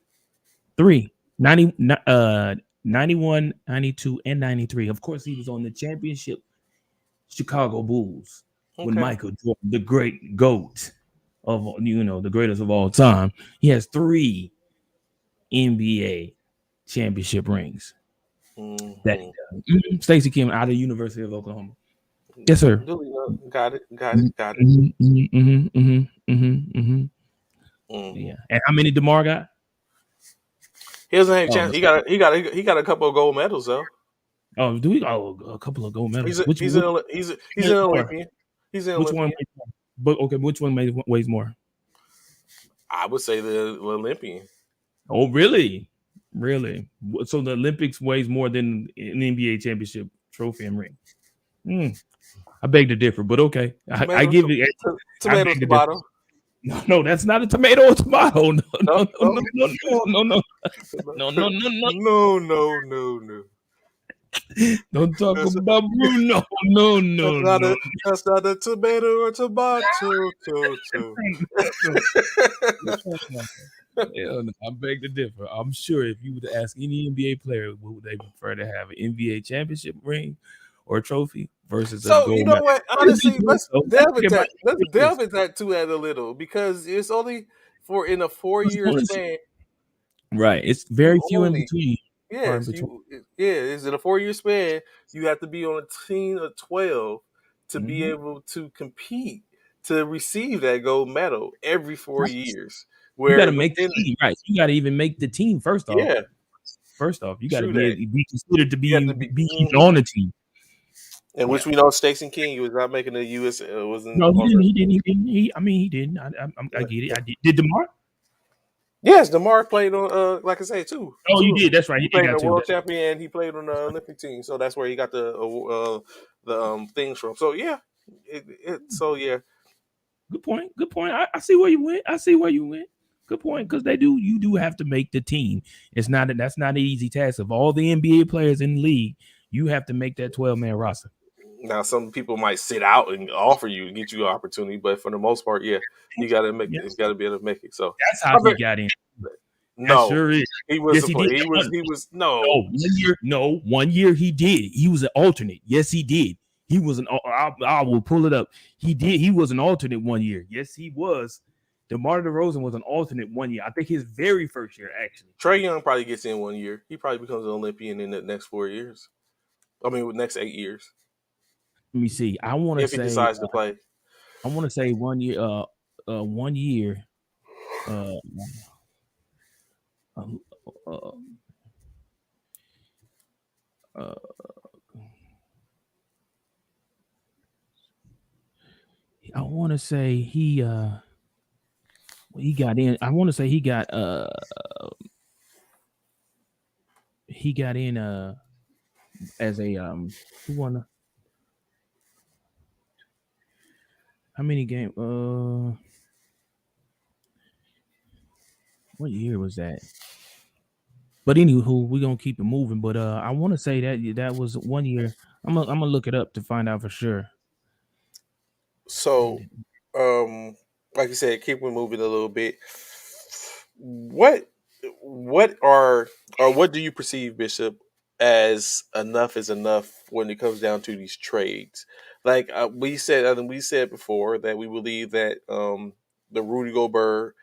Three. 91, 92, and 93. Of course, he was on the championship Chicago Bulls. when Okay. Michael Jordan, the great GOAT the greatest of all time, he has 3 NBA championship rings that he Hmm. does. Stacey Kim out of the University of Oklahoma. Yes, sir. Duly noted. Got it. Got it. Got it. Mm-hmm. Hmm. Yeah. And how many DeMar got? He doesn't have a Oh, chance. He got a couple of gold medals though. oh, do we? Oh, a couple of gold medals. He's a, he's an he's Weighs an more? Olympian. He's an Which one Olympian. weighs more? But okay, which one weighs more? I would say the Olympian. Oh, really? Really? So the Olympics weighs more than an NBA championship trophy and ring. Hmm. I beg to differ, but okay. I Tomato, give it. I tomato, beg to differ. tomato. No, that's not a tomato or tomato. No, No, no, no, no, no, no, no, no, no, no, no, no. no, no, no, no. Don't talk That's, about Bruno. No, that's no, not no. a that's not a tomato or tomato. Hell no, I beg to differ. I'm sure if you were to ask any NBA player, would they prefer to have an NBA championship ring or a trophy versus a So you gold know medal? what? Let's be Honestly, honest, though. Let's think about it let's like this. delve into that too at a little because it's only for in a four Let's year honest- span. Right. It's very You few in only between. Far in Yes, between. is in a 4 year span. You have to be on a team of 12 to be Mhm. able to compete to receive that gold medal every 4 years. You got Where to make the within, team, right? You got to even make the team first off. yeah, First off, you got to true be that. be considered to You have be to be, be even on the team. and Yeah. which we know Stacey King was not making the U.S. Wasn't No, he on didn't. the. He didn't. He didn't. I mean, he didn't. I get it. I did. Did Demar? Yes, Demar played on, like I say, two, Oh, two you of did. them. That's right. He He played in got the two. world champion and he played on the Olympic team. So that's where he got the things from. So yeah, so yeah. Good point. Good point. I see where you went. I see where you went. Good point. Because they do. You do have to make the team. It's not. That's not an easy task. Of all the NBA players in the league, you have to make that 12-man roster. Now, some people might sit out and offer you and get you an opportunity, but for the most part, yeah, you got to make Yeah, it. You got to be able to make it. So, that's how I he bet got in. That no, sure is. he was Yes, a he did. play. He was No, no. 1 year. No, 1 year he did. He was an alternate. Yes, he did. He was an. I will pull it up. He did. He was an alternate 1 year. Yes, he was. DeMar DeRozan was an alternate 1 year. I think his very first year, actually. Trey Young probably gets in 1 year. He probably becomes an Olympian in the next 4 years. I mean, with next 8 years, Let me see. I want to if he say. decides to play. 1 year. 1 year. Uh, uh, uh, uh, I want to say he got in. I want to say he got in as a who won how many games what year was that? But anywho, we're gonna keep it moving. But I want to say that was 1 year. I'm gonna look it up to find out for sure. So, um, like you said, keep it moving a little bit. What what are or what do you perceive, Bishop, as enough is enough when it comes down to these trades? Like we said before that we believe that the Rudy Gobert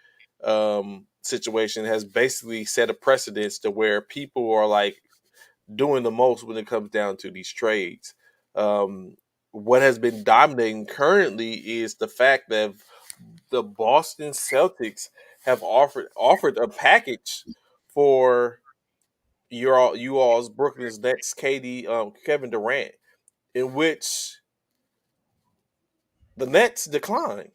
situation has basically set a precedence to where people are like doing the most when it comes down to these trades. Um, what has been dominating currently is the fact that the Boston Celtics have offered a package for you all's Brooklyn's next KD Kevin Durant, in which the Nets declined.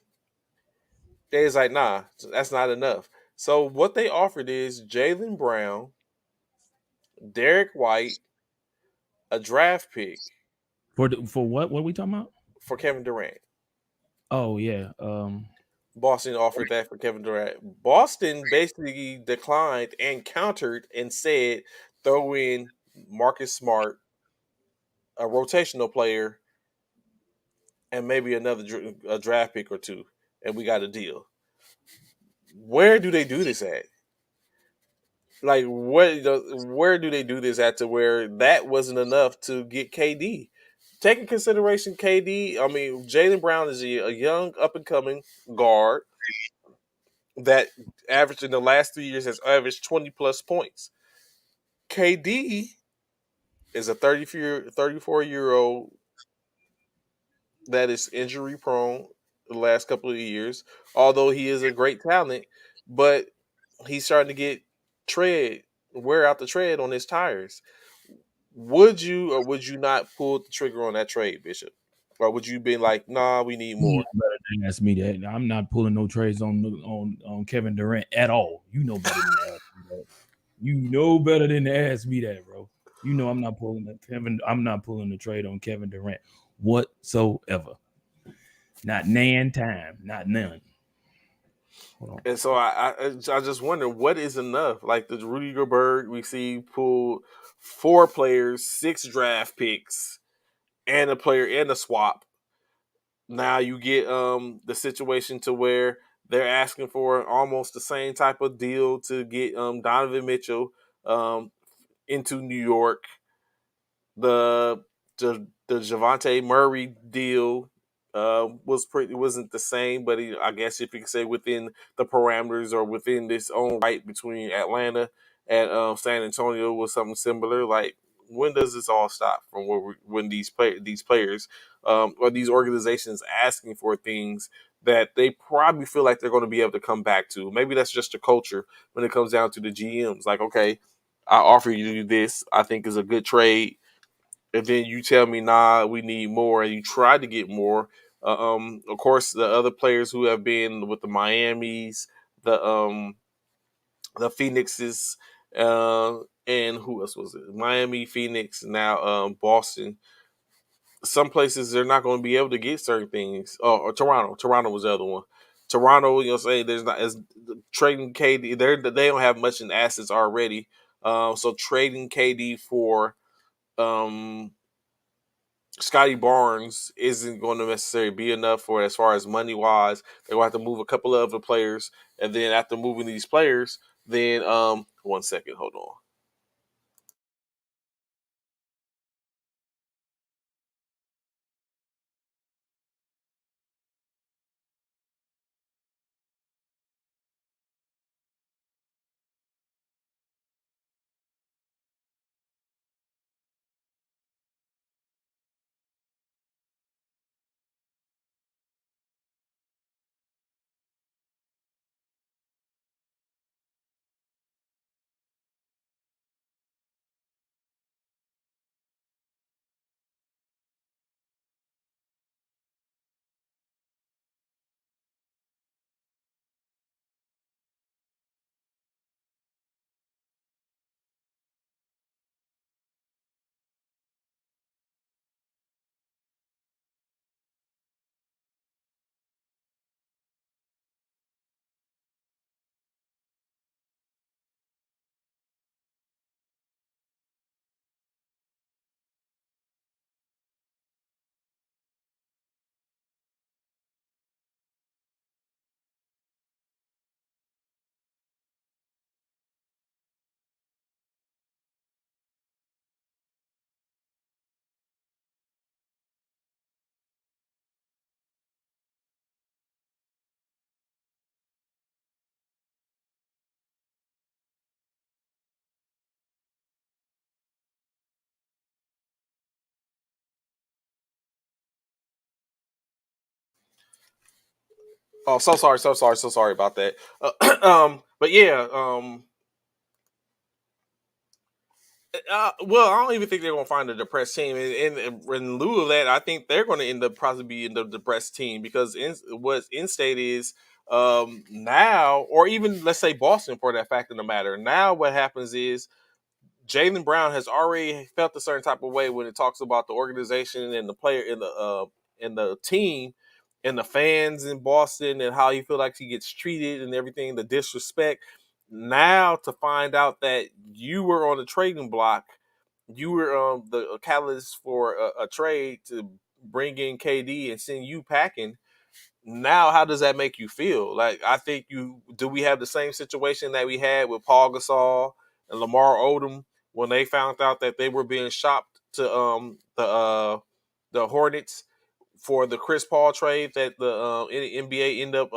They was like, nah, that's not enough. So what they offered is Jalen Brown, Derek White, a draft pick For what are we talking about? for Kevin Durant. Oh yeah. Boston offered that for Kevin Durant. Boston basically declined and countered and said, throw in Marcus Smart, a rotational player, and maybe another a draft pick or two, and we got a deal. Where do they do this at? Like, where do they do this at to where that wasn't enough to get KD taking consideration KD, I mean Jaylen Brown is a young up and coming guard that averaged in the last 3 years has averaged 20 plus points. KD is a 34 year old that is injury prone the last couple of years, although he is a great talent, but he's starting to get tread wear out the tread on his tires. Would you or would you not pull the trigger on that trade, Bishop? Or would you be like, nah, we need You more? know better than ask me that. I'm not pulling no trades on Kevin Durant at all. You know better than that. You know better than to ask me that, bro. You know I'm not pulling the Kevin. I'm not pulling the trade on Kevin Durant whatsoever. Not nan time. Not none. Hold on. And so I just wonder what is enough. Like the Rudy Gobert, we see pulled 4 players, 6 draft picks, and a player and a swap. Now you get the situation to where they're asking for almost the same type of deal to get Donovan Mitchell um, into New York. The Javante Murray deal wasn't the same, but I guess if you could say within the parameters or within this own right between Atlanta and San Antonio was something similar. Like when does this all stop from when these players or these organizations asking for things that they probably feel like they're going to be able to come back to? Maybe that's just a culture when it comes down to the GMs. Like, okay, I offer you this. I think is a good trade, and then you tell me, nah, we need more, and you try to get more. Of course, the other players who have been with the Miamis, the Phoenixes, and who else was it? Miami, Phoenix, now Boston. Some places they're not going to be able to get certain things. Oh, or Toronto. Toronto was the other one. Toronto, say there's not as trading KD. They don't have much in assets already. So trading KD for um, Scotty Barnes isn't going to necessarily be enough for as far as money wise. They're going to have to move a couple of other players, and then after moving these players, then 1 second, hold on. Oh, so sorry, so sorry about that. But yeah, well, I don't even think they're going to find a depressed team. And in lieu of that, I think they're going to end up probably being the depressed team because what's in state is now, or even let's say Boston for that fact of the matter. Now, what happens is Jaylen Brown has already felt a certain type of way when it talks about the organization and the player in the team and the fans in Boston and how he feel like he gets treated and everything, the disrespect. Now to find out that you were on the trading block, you were the catalyst for a trade to bring in KD and send you packing. Now, how does that make you feel? Like, I think we have the same situation that we had with Paul Gasol and Lamar Odom when they found out that they were being shopped to the the Hornets for the Chris Paul trade that the NBA end up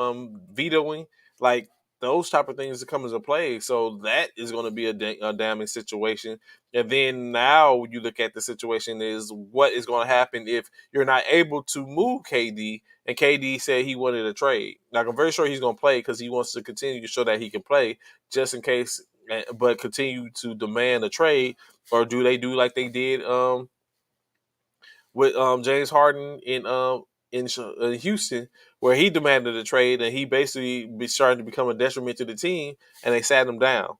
vetoing, like those type of things that come into play. So that is going to be a damning situation. And then now you look at the situation is what is going to happen if you're not able to move KD. And KD said he wanted a trade. Now I'm very sure he's going to play because he wants to continue to show that he can play, just in case. But continue to demand a trade, or do they do like they did with James Harden in Houston, where he demanded a trade and he basically be starting to become a detriment to the team, and they sat him down.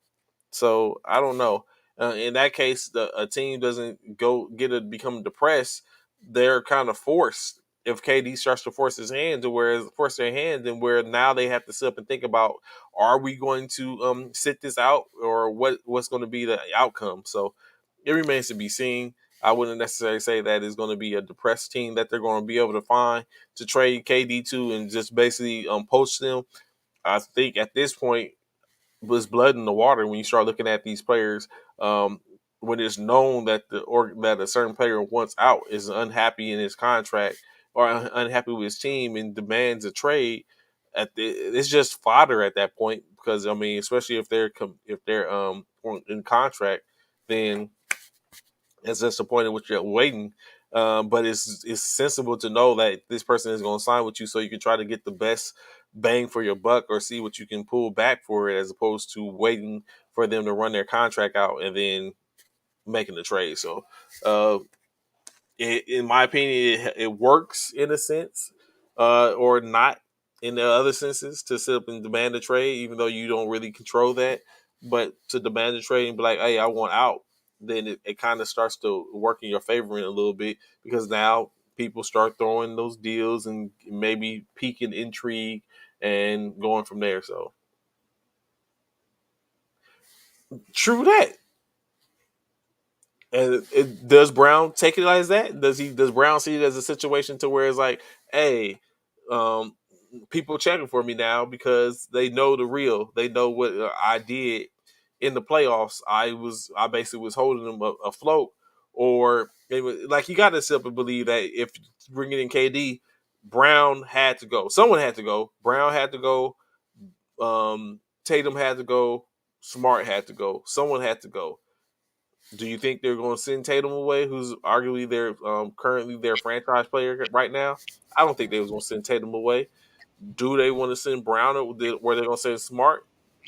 So I don't know. In that case, a team doesn't go get to become depressed. They're kind of forced. If KD starts to force his hand to where force their hand, and where now they have to sit up and think about: are we going to sit this out, or what's going to be the outcome? So it remains to be seen. I wouldn't necessarily say that it's going to be a depressed team that they're going to be able to find to trade KD to and just basically poach them. I think at this point was blood in the water when you start looking at these players. Um, when it's known that that a certain player wants out, is unhappy in his contract or unhappy with his team and demands a trade, it's just fodder at that point. Because I mean, especially if they're in contract, then it's disappointing with you're waiting. But it's sensible to know that this person is going to sign with you, so you can try to get the best bang for your buck, or see what you can pull back for it, as opposed to waiting for them to run their contract out and then making the trade. So, uh, in my opinion, it works in a sense, or not in the other senses, to sit up and demand a trade, even though you don't really control that. But to demand a trade and be like, "Hey, I want out," then it kind of starts to work in your favor in a little bit, because now people start throwing those deals and maybe piquing intrigue and going from there. So true that. And does Brown take it as that? Does Brown see it as a situation to where it's like, hey, um, people checking for me now because they know the real. They know what I did in the playoffs. I basically was holding them afloat. Or like, you got to simply believe that if bringing in KD, Brown had to go. Someone had to go. Brown had to go. Tatum had to go. Smart had to go. Someone had to go. Do you think they're going to send Tatum away, who's arguably their currently their franchise player right now? I don't think they was going to send Tatum away. Do they want to send Brown, or where they're going to send Smart?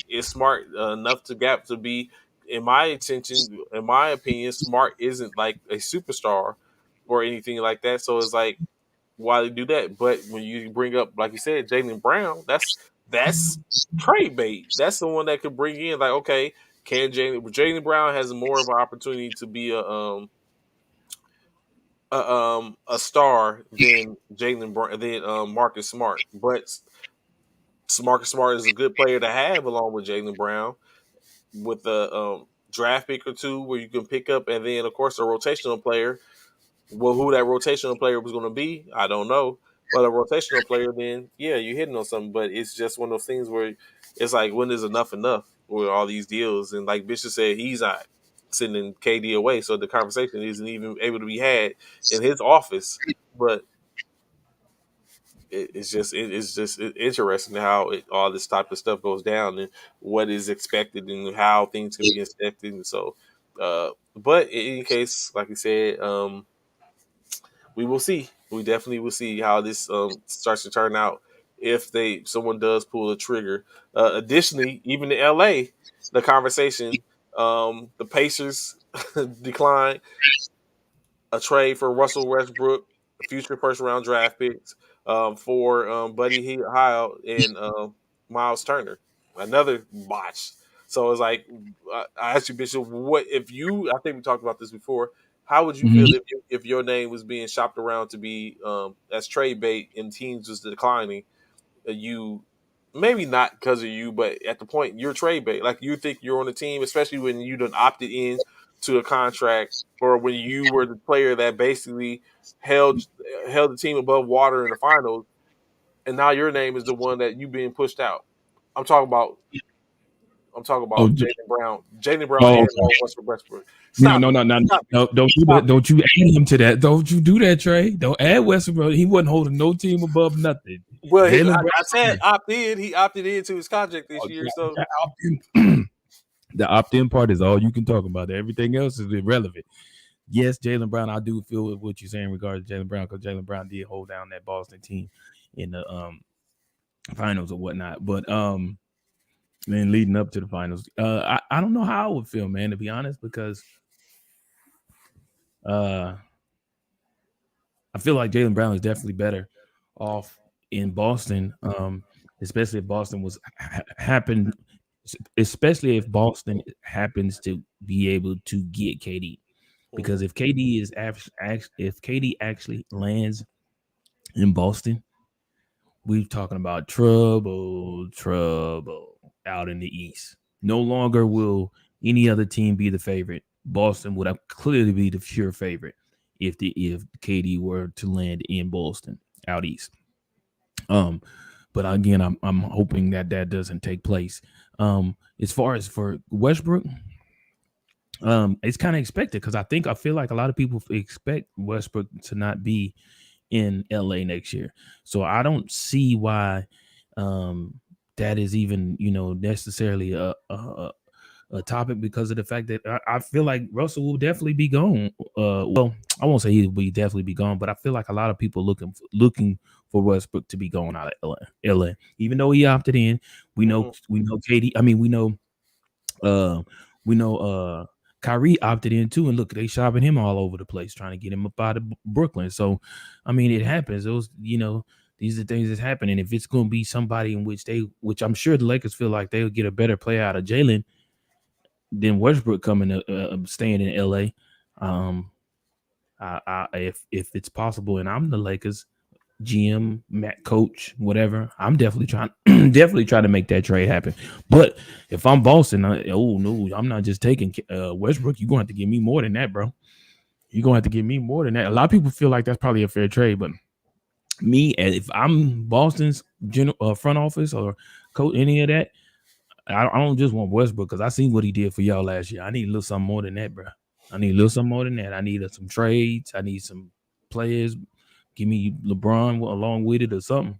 Is Smart enough to gap to be, in my opinion, Smart isn't like a superstar or anything like that. So it's like, why they do that? But when you bring up, like you said, Jaylen Brown, that's trade bait. That's the one that could bring in, like, okay, can Jaylen Brown has more of an opportunity to be a star than Jalen Brown than Marcus Smart, but Marcus Smart is a good player to have along with Jaylen Brown, with a draft pick or two where you can pick up, and then of course a rotational player. Well, who that rotational player was going to be, I don't know. But a rotational player, then yeah, you're hitting on something. But it's just one of those things where it's like, when is enough with all these deals? And like Bishop said, he's not sending KD away, so the conversation isn't even able to be had in his office. But it's just interesting how all this type of stuff goes down, and what is expected and how things can be expected. And so, but in any case, like I said, we will see. We definitely will see how this starts to turn out if someone does pull the trigger. Additionally, even in LA, the conversation, the Pacers decline a trade for Russell Westbrook, future first round draft picks, for Buddy Hield and Miles Turner. Another botch. So it's like, I asked you, Bishop, what if you? I think we talked about this before. How would you feel Mhm. if your name was being shopped around to be as trade bait and teams was declining? You, maybe not because of you, but at the point you're trade bait. Like, you think you're on the team, especially when you done opted in to a contract, or when you were the player that basically held held the team above water in the finals, and now your name is the one that you being pushed out. I'm talking about I'm talking Oh, about Jalen Brown. Jalen Brown oh, and okay. Russell Westbrook. No, Stop no, it. no, no, Stop it. no, don't do that. Stop it. Don't you add him to that. Don't you do that, Trey. Don't add Westbrook. He wasn't holding no team above nothing. Well, Jalen I said Brown. opt in. He opted into his contract this Oh, year. So that opt-in, the opt-in part is all you can talk about. Everything else is irrelevant. Yes, Jalen Brown. I do feel what you're saying in regards to Jalen Brown because Jalen Brown did hold down that Boston team in the finals or whatnot. But then leading up to the finals, I don't know how I would feel, man, to be honest, because uh I feel like Jalen Brown is definitely better off in Boston, especially if Boston was happen, especially if Boston happens to be able to get KD. Because mhm. if KD is if KD actually lands in Boston, we're talking about trouble out in the East. No longer will any other team be the favorite. Boston would clearly be the pure favorite if KD were to land in Boston out east. Um, but again, I'm hoping that that doesn't take place. As far as for Westbrook, it's kind of expected because I feel like a lot of people expect Westbrook to not be in LA next year. So I don't see why um, that is even necessarily a topic because of the fact that I feel like Russell will definitely be gone. Well, I won't say he will definitely be gone, but I feel like a lot of people looking for Westbrook to be gone out of LA. Even though he opted in, Mhm. we know Katie. I mean, uh, we know Kyrie opted in too, and look, they shopping him all over the place, trying to get him up out of Brooklyn. So, I mean, it happens. Those, these are things that's happening. If it's going to be somebody in which I'm sure the Lakers feel like they'll get a better player out of Jalen than Westbrook coming to staying in LA. Um, if it's possible, and I'm the Lakers GM, Matt, coach, whatever, I'm definitely trying, definitely trying to make that trade happen. But if I'm Boston, oh no, I'm not just taking Westbrook. You're gonna have to give me more than that, bro. You're gonna have to give me more than that. A lot of people feel like that's probably a fair trade, but me, if I'm Boston's general front office or coach, any of that, I don't just want Westbrook because I seen what he did for y'all last year. I need a little something more than that, bro. I need a little something more than that. I need some trades. I need some players. Give me LeBron along with it or something.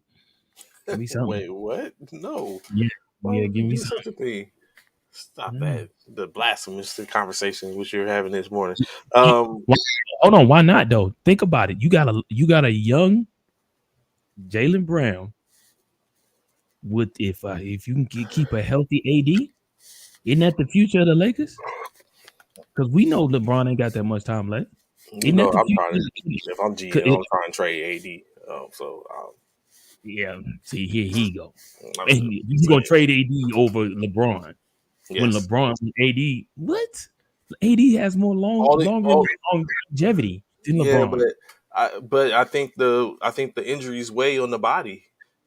Give me something. Wait, what? No. Yeah, Why yeah. would you Give me do something. such a thing? Stop Yeah. that. The blasphemous conversation which you're having this morning. You- Um, why- Hold on. Why not though? Think about it. You got a young Jalen Brown with if you can keep a healthy AD, isn't that the future of the Lakers? Because we know LeBron ain't got that much time left. you Isn't know, that the I'm future trying of to. the Lakers? If I'm GM, I'm trying to trade AD. So Yeah, see, here he go. I'm And just you gonna saying. trade AD over LeBron when Yes. LeBron AD what? AD has more Only. longer Oh, longevity than yeah, but LeBron. I think the injuries weigh on the body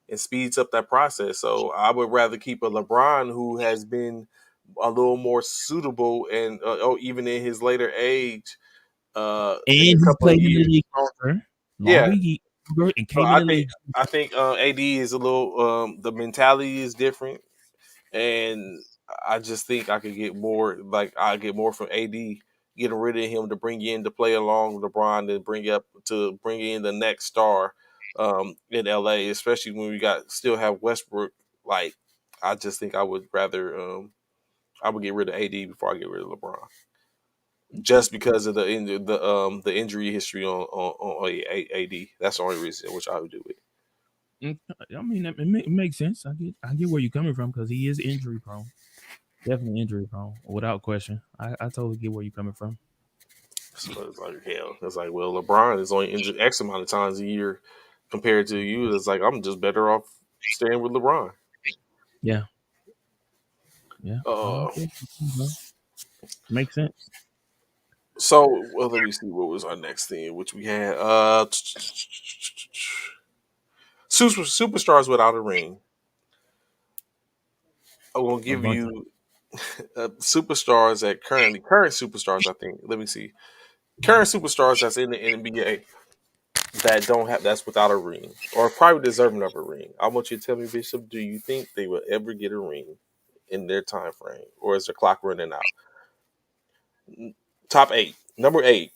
and speeds up that process. So I would rather keep a LeBron who has been a little more suitable and even in his later age, And in a he's couple of played in the years. league Yeah. longer and So came in I the think league. I think AD is a little the mentality is different, and I just think I could get more. Like I get more from AD, getting rid of him to bring in to play along with LeBron and bring in the next star in LA, especially when we got still have Westbrook. Like I just think I would rather I would get rid of AD before I get rid of LeBron, just because of the injury history on AD. That's the only reason which I would do it. Mm, I mean, it makes sense. I get where you're coming from because he is injury prone, definitely injury prone, without question. I totally get where you're coming from. So it's like hell. It's like, well, LeBron is only injured X amount of times a year compared to you. It's like I'm just better off staying with LeBron. Yeah, yeah. Uh, Okay, bro. Makes sense. so well, let me see what was our next thing, which we had superstars without a ring. I'm gonna A give bunch of you superstars that current superstars. I think. Let me see current superstars that's in the NBA that don't have that's without a ring or probably deserving of a ring. I want you to tell me, Bishop, do you think they will ever get a ring? in their time frame, or is the clock running out? Top eight. Number eight,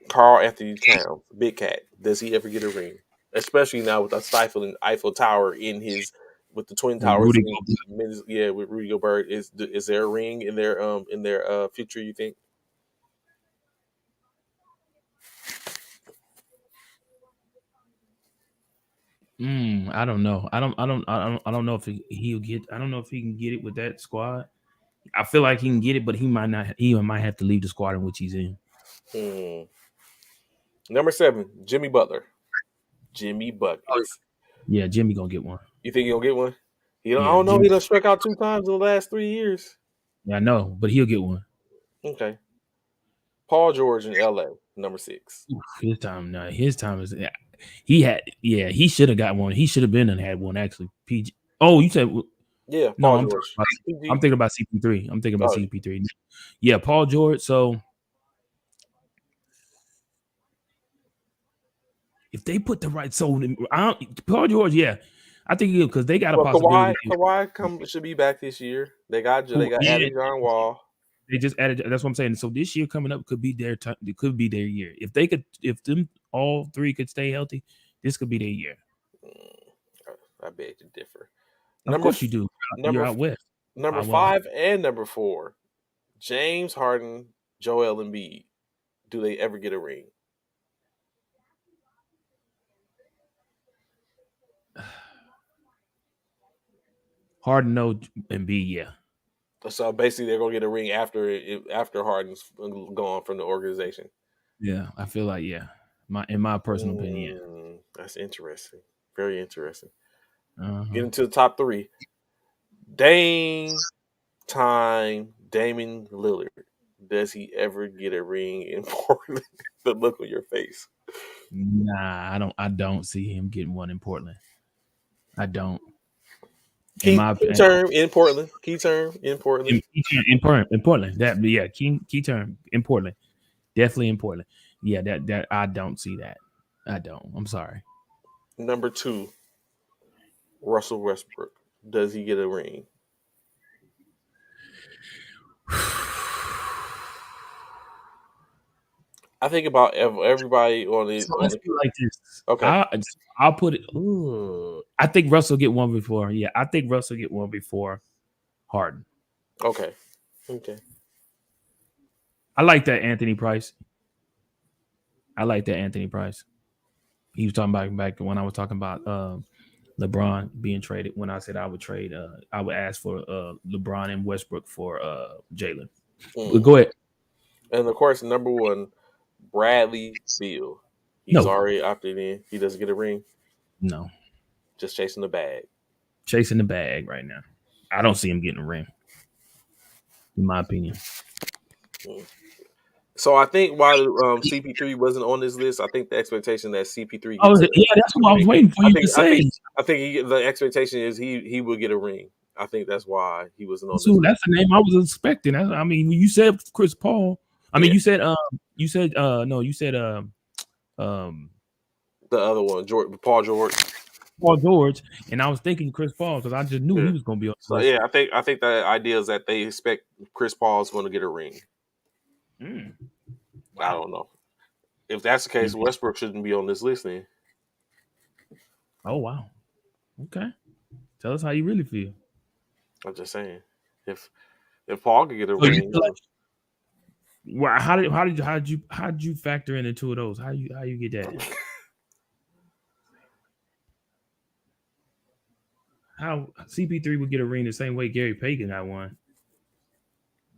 Carl Anthony Towns, Big Cat. Does he ever get a ring? Especially now with a stifling Eiffel Tower in his, with the Twin With Towers Rudy in yeah, with Rudy Gobert. Is there a ring in their future, you think? I don't know. I don't know if he'll get. I don't know if he can get it with that squad. I feel like he can get it, but he might not. He might have to leave the squad in which he's in. Hmm. Number seven, Jimmy Butler. Jimmy Oh, Buckets. yeah, Jimmy gonna get one. You think he'll get one? I Yeah, don't know. He Jimmy. done struck out two times in the last 3 years. Yeah, I know, but he'll get one. Okay. Paul George in LA, number six. His time, no, his time is. He had. Yeah, he should have got one. He should have been and had one actually. PG. Oh, you said Yeah, no. Paul I'm talking George. about. I'm PG. thinking about CP3. I'm thinking about Oh, CP3. Yeah, Paul George. So if they put the right, Paul George, yeah, I think because they got a well, possibility. Should be back this year. They got Yeah, added John Wall. they just added. That's what I'm saying. So this year coming up could be their time. It could be their year. If they could, if them all three could stay healthy, this could be their year. I beg to differ. Of Number course you do. You're number out west. number Well, five and number four, James Harden, Joel Embiid. Do they ever get a ring? Harden, no, and B, yeah, So basically, they're gonna get a ring after Harden's gone from the organization. yeah. I feel like yeah. In my personal opinion, That's interesting. Very interesting. yeah. Uh-huh. Getting to the top three. Dame time Damon Lillard. Does he ever get a ring in Portland? The look on your face. Nah, I don't. I don't see him getting one in Portland. I don't. In Key, my key opinion, term in Portland. Key term in Portland. in Portland. That yeah, key term in Portland. Definitely in Portland. Yeah, that I don't see that. I don't. I'm sorry. Number two, Russell Westbrook. Does he get a ring? I think about everybody on the So let's do like this. Okay. I'll put it. I think Russell get one before. Yeah, I think Russell get one before Harden. Okay. Okay. I like that Anthony Price. I like that Anthony Price. He was talking about back when I was talking about LeBron being traded. When I said I would trade, I would ask for LeBron and Westbrook for Jalen. But go ahead. And of course, number one, Bradley Beal. He's No, already opted in. He doesn't get a ring. no, Just chasing the bag. chasing the bag right now. I don't see him getting a ring. In my opinion. So I think why CP3 wasn't on this list, I think the expectation that CP3 Oh, gets yeah, that's what I was waiting for you to say. I think the expectation is he will get a ring. I think that's why he wasn't on this So list. that's the name I was expecting. I mean, when you said Chris Paul, I mean, Yeah. you said no, you said The other one, Paul George. Paul George, and I was thinking Chris Paul because I just knew Yeah. he was going to be on the So list. yeah, I think the idea is that they expect Chris Paul is going to get a ring. Wow. I don't know. If that's the case, Westbrook shouldn't be on this list then. Oh wow. Okay. Tell us how you really feel. I'm just saying. If Paul could get a ring, Well, how did you factor in the two of those? How you get that? How CP3 would get a ring the same way Gary Payton got one?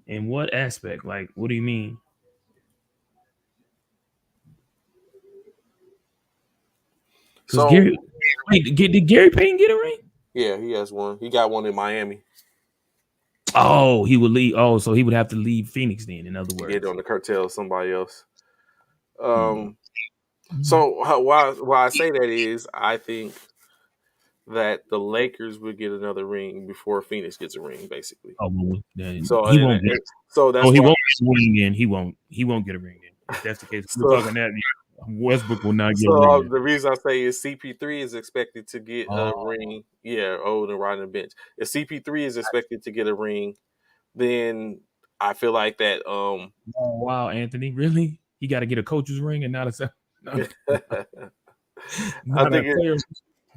In what aspect? Like, what do you mean? Because so did Gary Payton get a ring? yeah, he has one. He got one in Miami. Oh, he would leave. Oh, so he would have to leave Phoenix then. In other words, Get on the cartel of somebody else. Hmm. So why I say that is I think that the Lakers would get another ring before Phoenix gets a ring, basically. Oh, well, then So he won't. Get, so that's he why. won't get a ring. Then he won't get a ring. Then if that's the case, we're So talking that. Westbrook will not get a So ring. the reason I say is CP3 is expected to get a Oh, ring. Yeah, old and riding the bench. If CP3 is expected to get a ring, then I feel like that. oh, wow, Anthony, really? He got to get a coach's ring and not a not, I not a think it, player.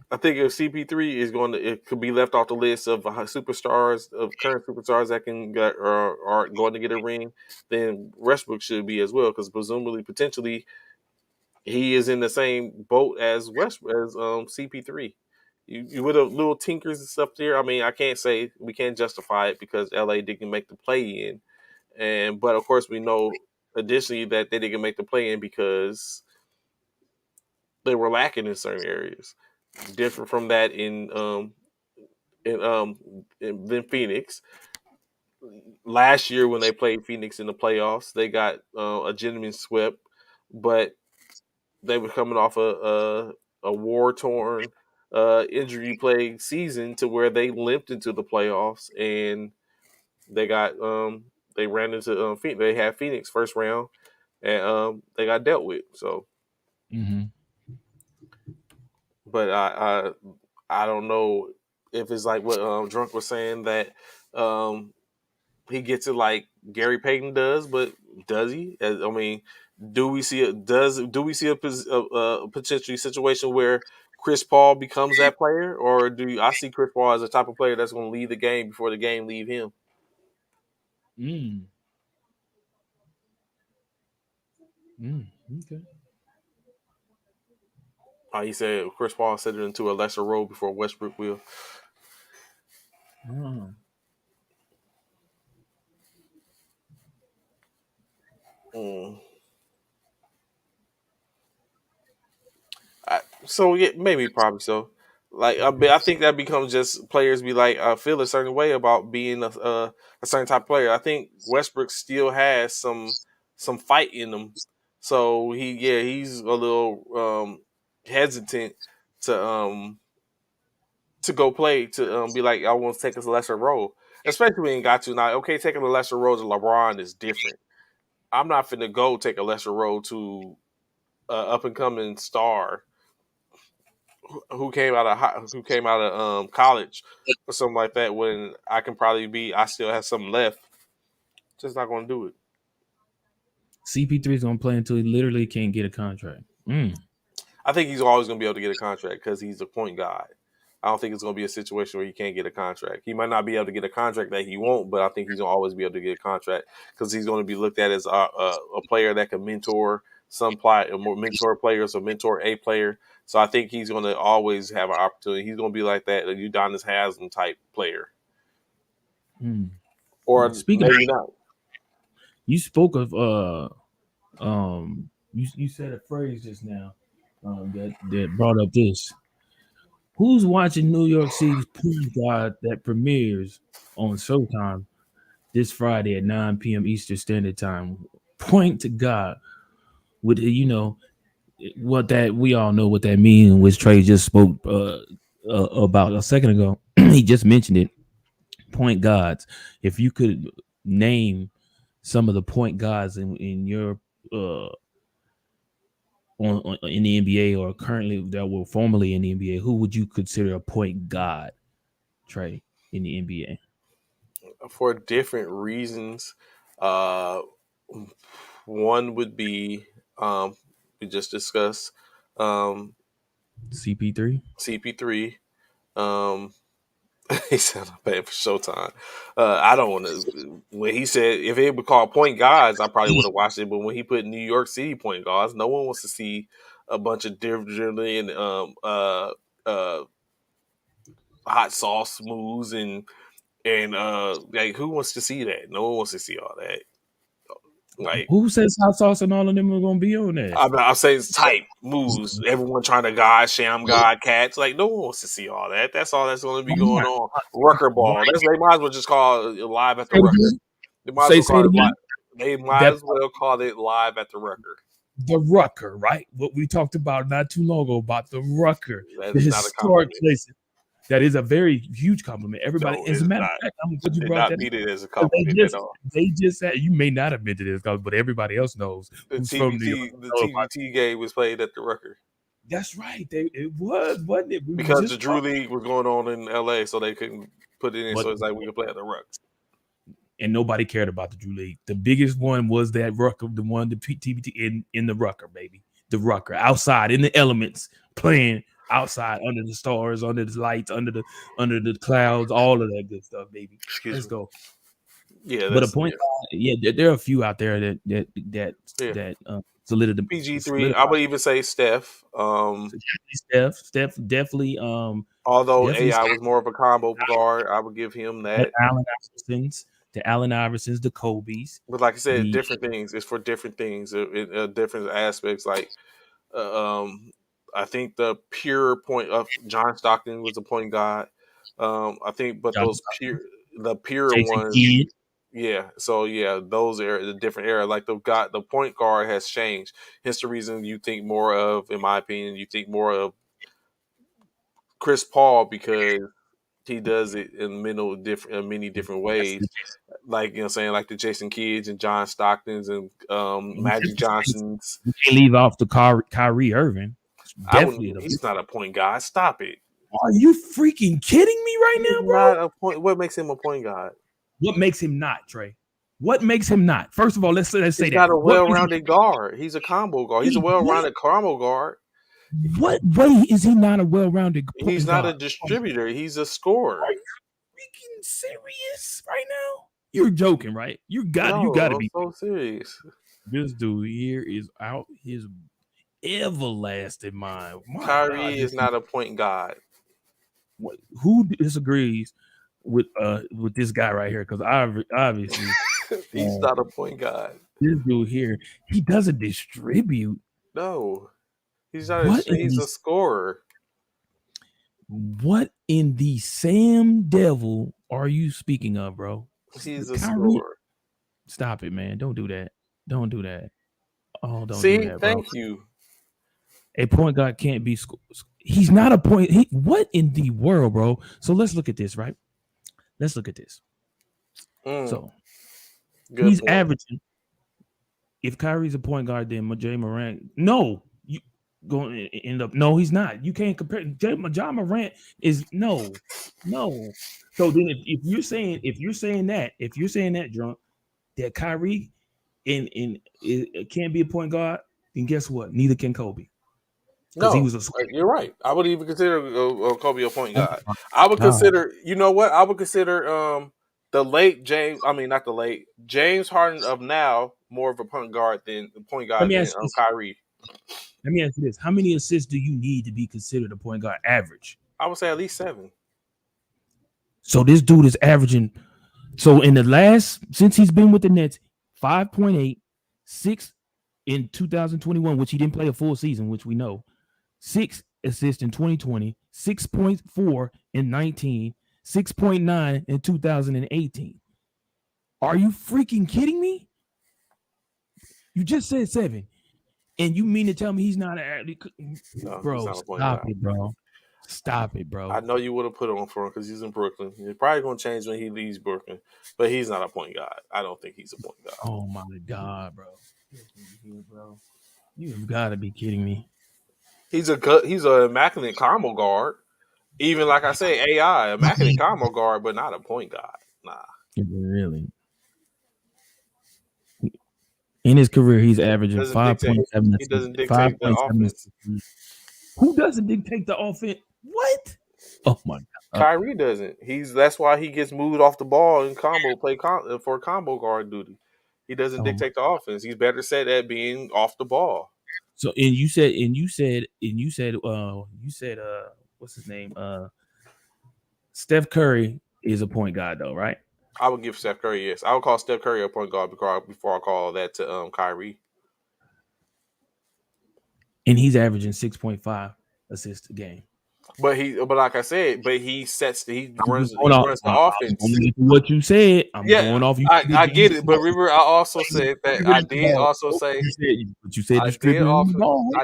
I think if CP3 is going to, it could be left off the list of superstars of current superstars that can get or are going to get a ring. Then Westbrook should be as well, because presumably, potentially, he is in the same boat as CP3. You with a little tinkers and stuff there. I mean, I can't say we can't justify it because LA didn't make the play in, but of course we know additionally that they didn't make the play in because they were lacking in certain areas. Different from that in than Phoenix. Last year when they played Phoenix in the playoffs, they got a gentleman swept, but they were coming off a war torn, injury plagued season to where they limped into the playoffs, and they got they ran into Phoenix. They had Phoenix first round, and they got dealt with. So, Mm-hmm. but I don't know if it's like what Drunk was saying that um, he gets it like Gary Payton does, but does he? I mean, do we see a potential situation where Chris Paul becomes that player, or I see Chris Paul as the type of player that's going to leave the game before the game leave him? Mm. Mm. Okay. He said Chris Paul set it into a lesser role before Westbrook will. Oh. Mm. So yeah, maybe probably so. Like I think that becomes just players be like feel a certain way about being a certain type of player. I think Westbrook still has some fight in him, so he's a little hesitant to um to go play to be like I want to take a lesser role, especially when you got to now. Okay, taking a lesser role to LeBron is different. I'm not finna go take a lesser role to up and coming star who came out of college or something like that when I can probably be I still have something left. Just not going to do it. CP3 is gonna play until he literally can't get a contract. Mm. I think he's always going to be able to get a contract because he's a point guard. I don't think it's going to be a situation where he can't get a contract. He might not be able to get a contract that he won't, but I think he's going to always be able to get a contract because he's going to be looked at as a player that can mentor mentor players or mentor a player. So I think he's going to always have an opportunity. He's going to be like that, a Udonis Haslam type player, Mm. or Speaking, maybe not. you spoke of you said a phrase just now that brought up this. Who's watching New York City's Point Guard that premieres on Showtime this Friday at 9 p.m. Eastern Standard Time? Point to God with what that we all know what that means, which Trey just spoke about a second ago. He just mentioned it. Point guards. If you could name some of the point guards in your in the NBA or currently that were formerly in the NBA, who would you consider a point guard, Trey, in the NBA? For different reasons. Uh, One would be we just discussed CP3. CP3. Um, he said I'm paying for Showtime. I don't want to. When he said if it would call point guards, I probably would have watched it. But when he put New York City point guards, no one wants to see a bunch of dribbling, uh, hot sauce moves and like who wants to see that? No one wants to see all that. Like Who says hot sauce and all of them are gonna be on there? I'm saying it's type moves. Everyone trying to guard, sham guard cats. Like no one wants to see all that. That's all that's going to be Why going not? on. Rucker Why? ball. They might as well just call it live at the Say it Rucker. again. They might as well Say call it it live. again. They might That as well call it live at the Rucker. the Rucker, right? What we talked about not too long ago about the Rucker, That the is not a historic compliment. place. That is a very huge compliment. Everybody, No, as a it's matter of not. fact, I'm glad I you did brought not that mean it as a up. compliment at all. They just said you may not have meant it as college, but everybody else knows The who's from New York. the Know about TBT game was played at the Rucker That's right. It was, wasn't it? We were because the just Drew talking, League was going on in LA, so they couldn't put it in. but So it's like we could play at the Ruck. and nobody cared about the Drew League. The biggest one was that Rucker, the one the TBT in the Rucker, baby, the Rucker outside in the elements, playing outside under the stars, under the lights, under the clouds, all of that good stuff, baby. Excuse Let's me. go. Yeah, But a that's point yeah, guard, yeah, there are a few out there yeah. that PG3. I solidify. would even say Steph. So Steph, definitely, Although definitely AI was more of a combo guard, I would give him the that. Allen Iversons, the Kobe's, But like I said, the different things. It's for different things, different aspects. Like, I think the pure point of John Stockton was a point guard. I think, but Josh, the pure Jason ones, Kidd. yeah. So yeah, those are the different era. Like the point guard has changed. Hence the reason you think more of, in my opinion, you think more of Chris Paul because he does it in many different That's the ways. Like you know, what I'm saying like the Jason Kidds and John Stocktons and Magic Johnsons. You can't leave off the Kyrie Irving. I wouldn't. Definitely the. He's not a point guard. Stop it. Are you freaking kidding me right He's now, bro? not a point. What makes him a point guard? What makes him not, Trey? What makes him not? First of all, let's say He's that. not a well-rounded guard. He's a combo guard. He's a What well-rounded combo guard. what way is he not a well-rounded He's point not a guard? distributor. He's a Are scorer. you freaking serious right now? You're joking, right? You got to No, I'm be. so serious. This dude here is out his everlasting mind. My God, Kyrie is not a point guard. who disagrees with this guy right here? Because obviously He's not a point guard. this dude here, he doesn't distribute. No, he's not. What in He's a this? scorer. What in the Sam Devil are you speaking of, bro? He's a Kyrie, scorer. stop it, man! Don't do that. Don't do that. Oh, don't do See, that, bro. thank you. A point guard can't be. He's not a point. What in the world, bro? So let's look at this, right? Let's look at this. So Good he's point. averaging. If Kyrie's a point guard, then Jay Morant. No, you going to end up. No, he's not. You can't compare. John Morant is no. So then, if you're saying that, drunk, that Kyrie in it can't be a point guard, then guess what? Neither can Kobe because he No, was a. you're right. I would even consider Kobe a point Oh guard. my I would God. consider. You know what? I would consider the late James. I mean, not the late James Harden of now more of a point guard than Let me ask you this. Kyrie. Let me ask you this: how many assists do you need to be considered a point guard average? I would say at least 7. So this dude is averaging. So in the last since he's been with the Nets, 5.8, 6 in 2021, which he didn't play a full season, which we know. 6 assists in 2020, 6.4 in 19, 6.9 in 2018. Are you freaking kidding me? You just said 7. And you mean to tell me he's not No, bro? he's not a point Stop guard. it, bro. Stop it, bro. I know you would have put on for him because he's in Brooklyn. It's probably going to change when he leaves Brooklyn, but he's not a point guard. I don't think he's a point guard. Oh my God, bro. You've got to be kidding me. He's an immaculate combo guard. Even like I say, AI immaculate combo guard, but not a point guard. Nah. Really. In his career, he's averaging Doesn't dictate. 5.7. He doesn't dictate the 5.7. offense. Who doesn't dictate the offense? What? Oh my God. Kyrie doesn't. That's why he gets moved off the ball in for combo guard duty. He doesn't dictate the offense. He's better set at being off the ball. So you said what's his name? Steph Curry is a point guard though, right? I would give Steph Curry, yes. I would call Steph Curry a point guard before I call that to Kyrie. And he's averaging 6.5 assists a game. but like I said, but he I'm just runs going off. the I'm going offense. with what you said. I'm Yeah, going off. You said I get it. But remember, I also said that distributing the ball. But you said I did distributing the also ball. Right?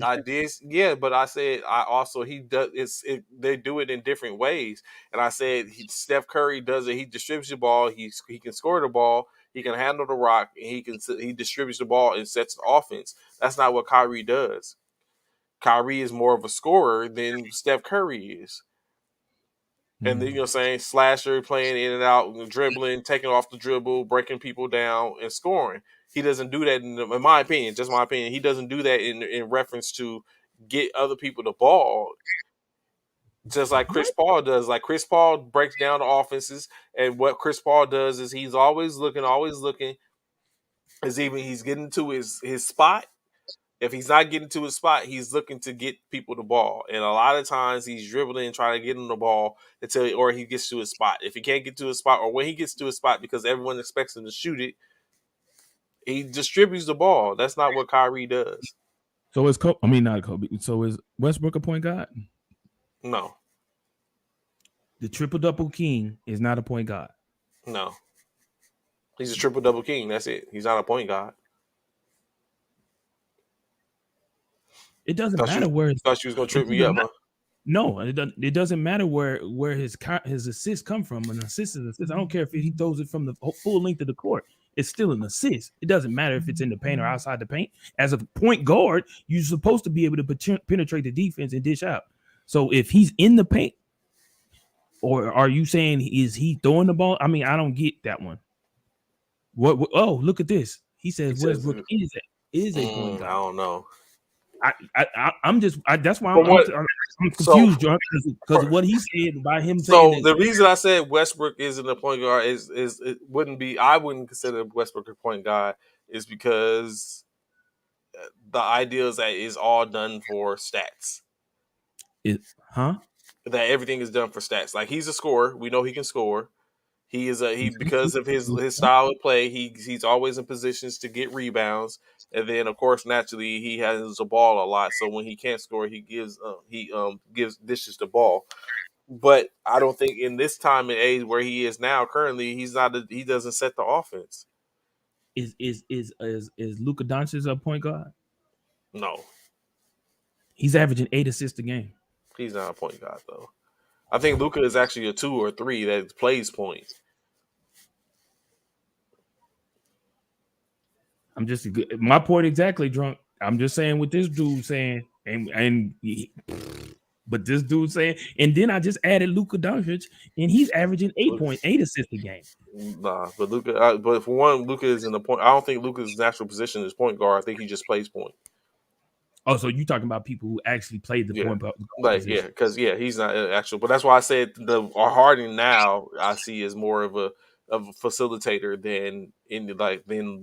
I Okay. did yeah, but I said I also he does they do it in different ways. And I said Steph Curry does it. He distributes the ball. He can score the ball. He can handle the rock. And he distributes the ball and sets the offense. That's not what Kyrie does. Kyrie is more of a scorer than Steph Curry is. And then you know what I'm saying, slasher, playing in and out, dribbling, taking off the dribble, breaking people down, and scoring. He doesn't do that in my opinion, just my opinion. He doesn't do that in reference to get other people the ball, just like Chris What? Paul does. Like Chris Paul breaks down the offenses, and what Chris Paul does is he's always looking. As even he's getting to his spot. If he's not getting to his spot, he's looking to get people the ball. And a lot of times he's dribbling and trying to get him the ball or he gets to his spot. If he can't get to his spot, or when he gets to his spot because everyone expects him to shoot it, he distributes the ball. That's not what Kyrie does. So is not Kobe. So is Westbrook a point guard? No, The triple double king is not a point guard. no. He's a triple double king. That's it. He's not a point guard. It doesn't matter where Thought you was gonna it trip me doesn't up, ma- huh? no, it doesn't matter where his assists come from. An assist is an assist. I don't care if he throws it from the full length of the court. It's still an assist. It doesn't matter if it's in the paint or outside the paint. As a point guard, you're supposed to be able to penetrate the defense and dish out. So if he's in the paint, or are you saying is he throwing the ball? I mean, I don't get that one. Oh, look at this. He He says says, Westbrook is a point I guard. don't know. I'm just that's why From what? I'm So confused, John, because of what he said by him saying So that the reason I said Westbrook isn't a point guard is it wouldn't be I wouldn't consider Westbrook a point guard is because the idea is that it's all done for stats. it, huh? That everything is done for stats. Like he's a scorer. We know he can score. He is he because of his style of play. He's always in positions to get rebounds, and then of course naturally he has the ball a lot. So when he can't score, he gives dishes the ball. But I don't think in this time and age where he is now currently, he doesn't set the offense. Is Luka Doncic a point guard? No, He's averaging 8 assists a game. he's not a point guard though. I think Luca is actually a 2 or 3 that plays point. I'm just my point exactly, drunk. I'm just saying what this dude saying, but this dude saying, and then I just added Luka Doncic, and he's averaging 8.8 assists a game. Nah, but but for one, Luca is in the point. I don't think Luca's natural position is point guard. I think he just plays point. Oh, so you talking about people who actually played the Yeah, point guard like position? because he's not an actual. But that's why I said the Harden now I see is more of a facilitator than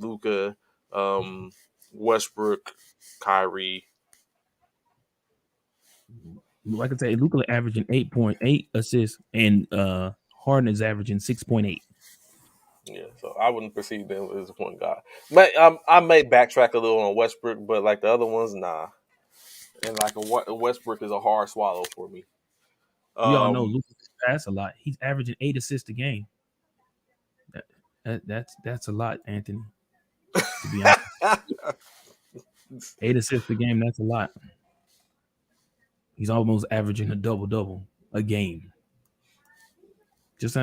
Luca, um, Westbrook, Kyrie. Like I said, Luka averaging 8.8 assists, and Harden is averaging 6.8. Yeah, so I wouldn't perceive them as a point guard. I may backtrack a little on Westbrook, but like the other ones, nah. And like a Westbrook is a hard swallow for me. We all know Um, Luka pass a lot. He's averaging 8 assists a game. That's a lot, Anthony. To be honest, 8 assists a game. That's a lot. He's almost averaging a double double a game. Just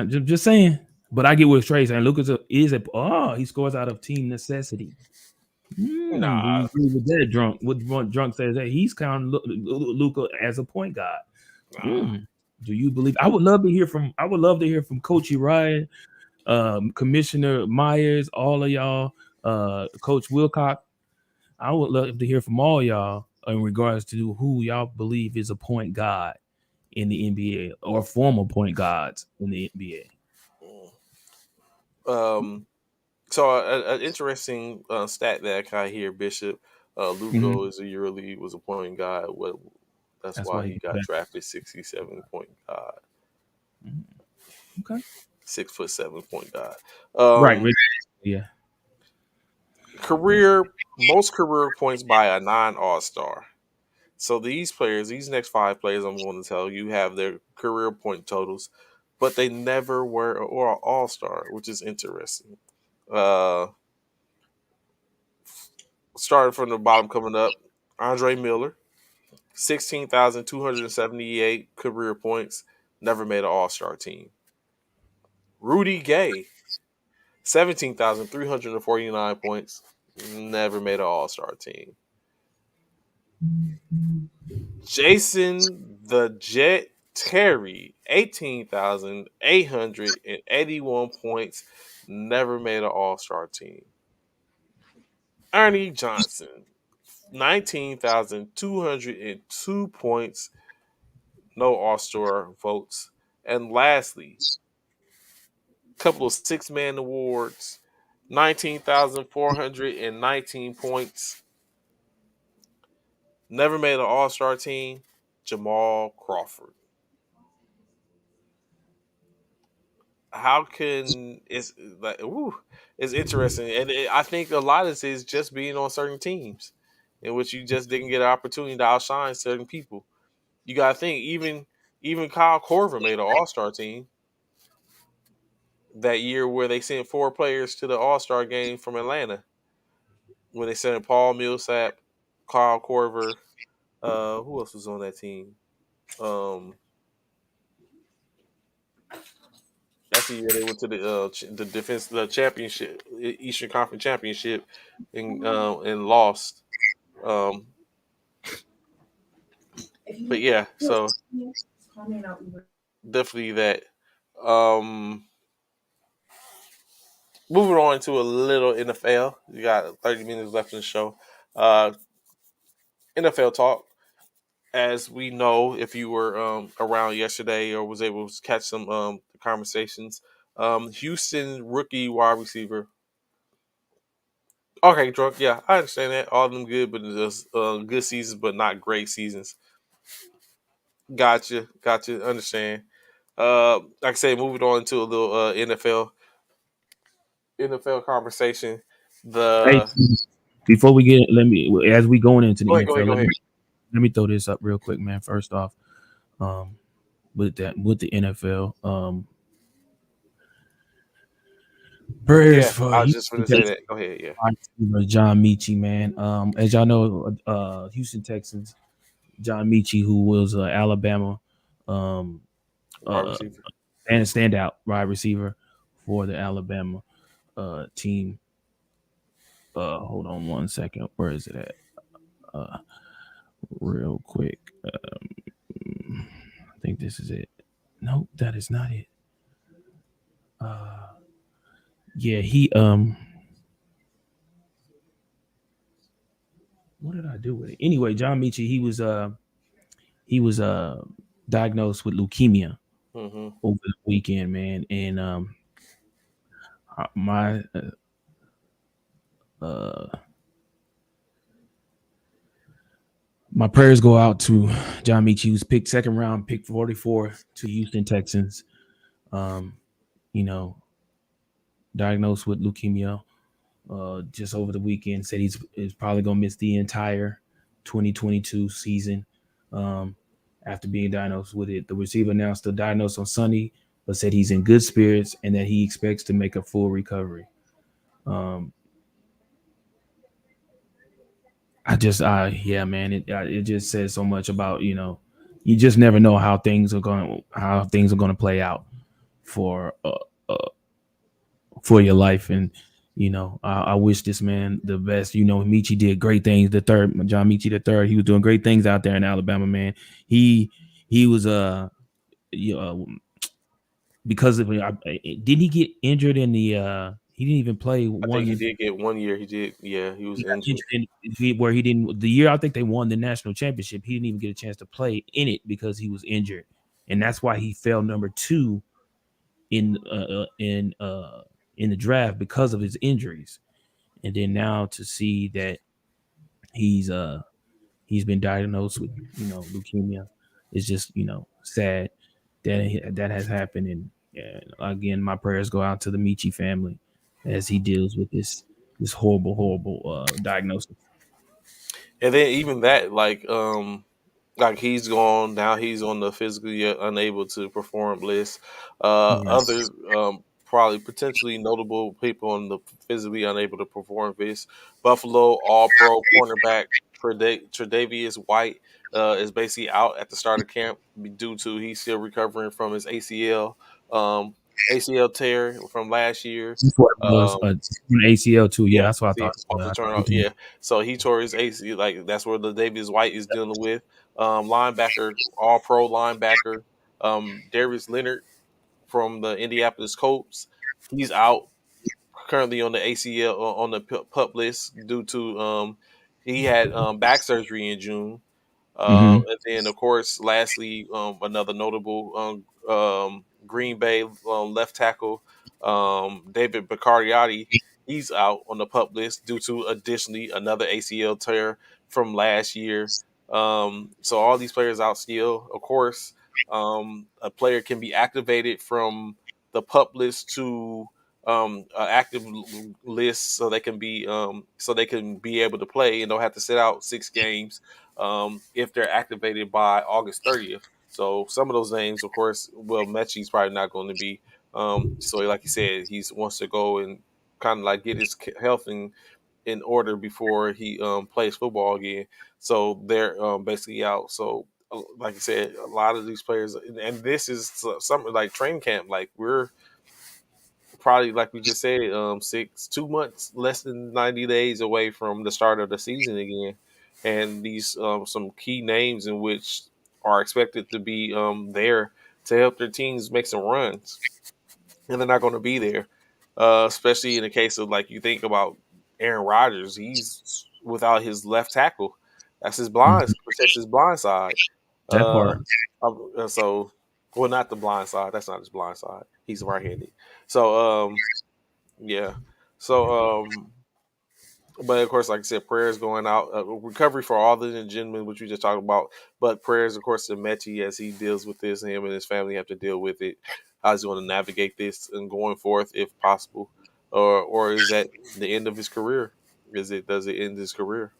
saying. But I get what Trey's saying. Lucas he scores out of team necessity. Do you nah, agree with that, drunk? What drunk says that he's counting Luca as a point guard. nah. Mm. Do you believe? I would love to hear from. I would love to hear from Coach Ryan, Commissioner Myers, all of y'all, Coach Wilcock. I would love to hear from all y'all in regards to who y'all believe is a point guard in the NBA or former point guards in the NBA. Um, so an interesting stat that I kind of hear Bishop Mm-hmm. Luco is a EuroLeague was a point guard. That's That's why why he he got got drafted 67 point guard, okay. 6'7" point guard. Right. Um, Yeah. most career points by a non All Star. So these players, these next five players, I'm going to tell you, have their career point totals, but they never were or All Star, which is interesting. Uh, Starting from the bottom, coming up, Andre Miller, 16,278 career points, never made an All Star team. Rudy Gay, 17,349 points, never made an All Star team. Jason the Jet Terry, 18,881 points, never made an All Star team. Ernie Johnson, 19,202 points, no All Star votes. And lastly, a couple of six-man awards, 19,419 points, never made an All Star team, Jamal Crawford. How can it's like it's interesting, and I think a lot of this is just being on certain teams in which you just didn't get an opportunity to outshine certain people. You got to think even Kyle Korver made an All Star team that year where they sent four players to the All Star game from Atlanta when they sent Paul Millsap, Kyle Korver. Who else was on that team? Um, that's the year they went to the championship, Eastern Conference championship, and lost. Um, but yeah, so definitely that. Um, Moving on to a little NFL. You got 30 minutes left in the show. Uh, NFL talk. As we know, if you were around yesterday or was able to catch some conversations, Houston rookie wide receiver. Okay, drunk. Yeah, I understand that. All of them good, but just good seasons, but not great seasons. Gotcha. Understand. Like I say, moving on to a little NFL conversation. Hey, The before we get, let me as we going into Go the ahead, go ahead, NFL, go ahead. let me throw this up real quick, man. First off, um, with the NFL, prayers Yeah, for I was just Houston going to say Texans that. Go ahead. Yeah, wide receiver John Michie, man. As y'all know, Houston Texans John Michie, who was Alabama, um, wide uh, receiver. and standout wide receiver for the Alabama team. Hold on one second. Where is it at? Uh, Real quick. I think this is it. Nope, that is not it. Uh, yeah, what did I do with it? Anyway, John Michie, he was diagnosed with leukemia Mm-hmm. over the weekend, man, and my uh my prayers go out to John Michie, who's picked second round, pick 44 to Houston Texans. Um, you know, diagnosed with leukemia just over the weekend. Said he's probably gonna miss the entire 2022 season after being diagnosed with it. The receiver now still diagnosed on Sunday, but said he's in good spirits and that he expects to make a full recovery. Um, yeah, man, it just says so much about you just never know how things are going to play out for uh, for your life. And I wish this man the best. Michi did great things. The third, John Michi the third, he was doing great things out there in Alabama, man. He was you know, because of didn't he get injured in the he didn't even play I think he one. did get 1 year. He did. Yeah, he was He got injured. injured where he didn't the year I think they won the national championship. He didn't even get a chance to play in it because he was injured, and that's why he fell number two in in the draft because of his injuries. And then now to see that he's uh he's been diagnosed with leukemia is just sad that has happened. And again, my prayers go out to the Michi family as he deals with this horrible diagnosis. And then even that, like he's gone now. He's on the physically unable to perform list. Yeah. Other probably potentially notable people on the physically unable to perform list. Buffalo All Pro cornerback Tre'Davious White is basically out at the start of camp due to he's still recovering from his um, ACL tear from last year. That's what it was. Um, An ACL too. Yeah, yeah, that's what I see, thought. it's supposed to I turn thought out. too. Yeah, so he tore his AC. Like that's where the Davis White is dealing with. Linebacker, All Pro linebacker, Darius Leonard from the Indianapolis Colts. He's out currently on the ACL on the pup list due to he had back surgery in June. Mm-hmm. And then, of course, lastly, another notable Green Bay left tackle, David Bacariotti, he's out on the pup list due to additionally another ACL tear from last year. So all these players out still. Of course, a player can be activated from the pup list to active list, so they can be able to play and don't have to sit out 6 games if they're activated by August 30th. So some of those names, of course, well, Mechie's probably not going to be. So like you said, he wants to go and kind of like get his health in order before he plays football again. So they're basically out. So like I said, a lot of these players, and this is something like training camp. Like we're probably like we just said, 2 months, less than 90 days away from the start of the season again, and these some key names in which are expected to be there to help their teams make some runs, and they're not going to be there. Especially in the case of like you think about Aaron Rodgers, he's without his left tackle. That's his blind Mm-hmm. protects his blind side. That Uh, part. so well, not the blind side. That's not his blind side. He's right-handed. So yeah. So, but of course, like I said, prayers going out, recovery for all the gentlemen, which we just talked about. But prayers, of course, to Mechie as he deals with this, and him and his family have to deal with it. How's he going to navigate this and going forth, if possible, or is that the end of his career? Does it end his career?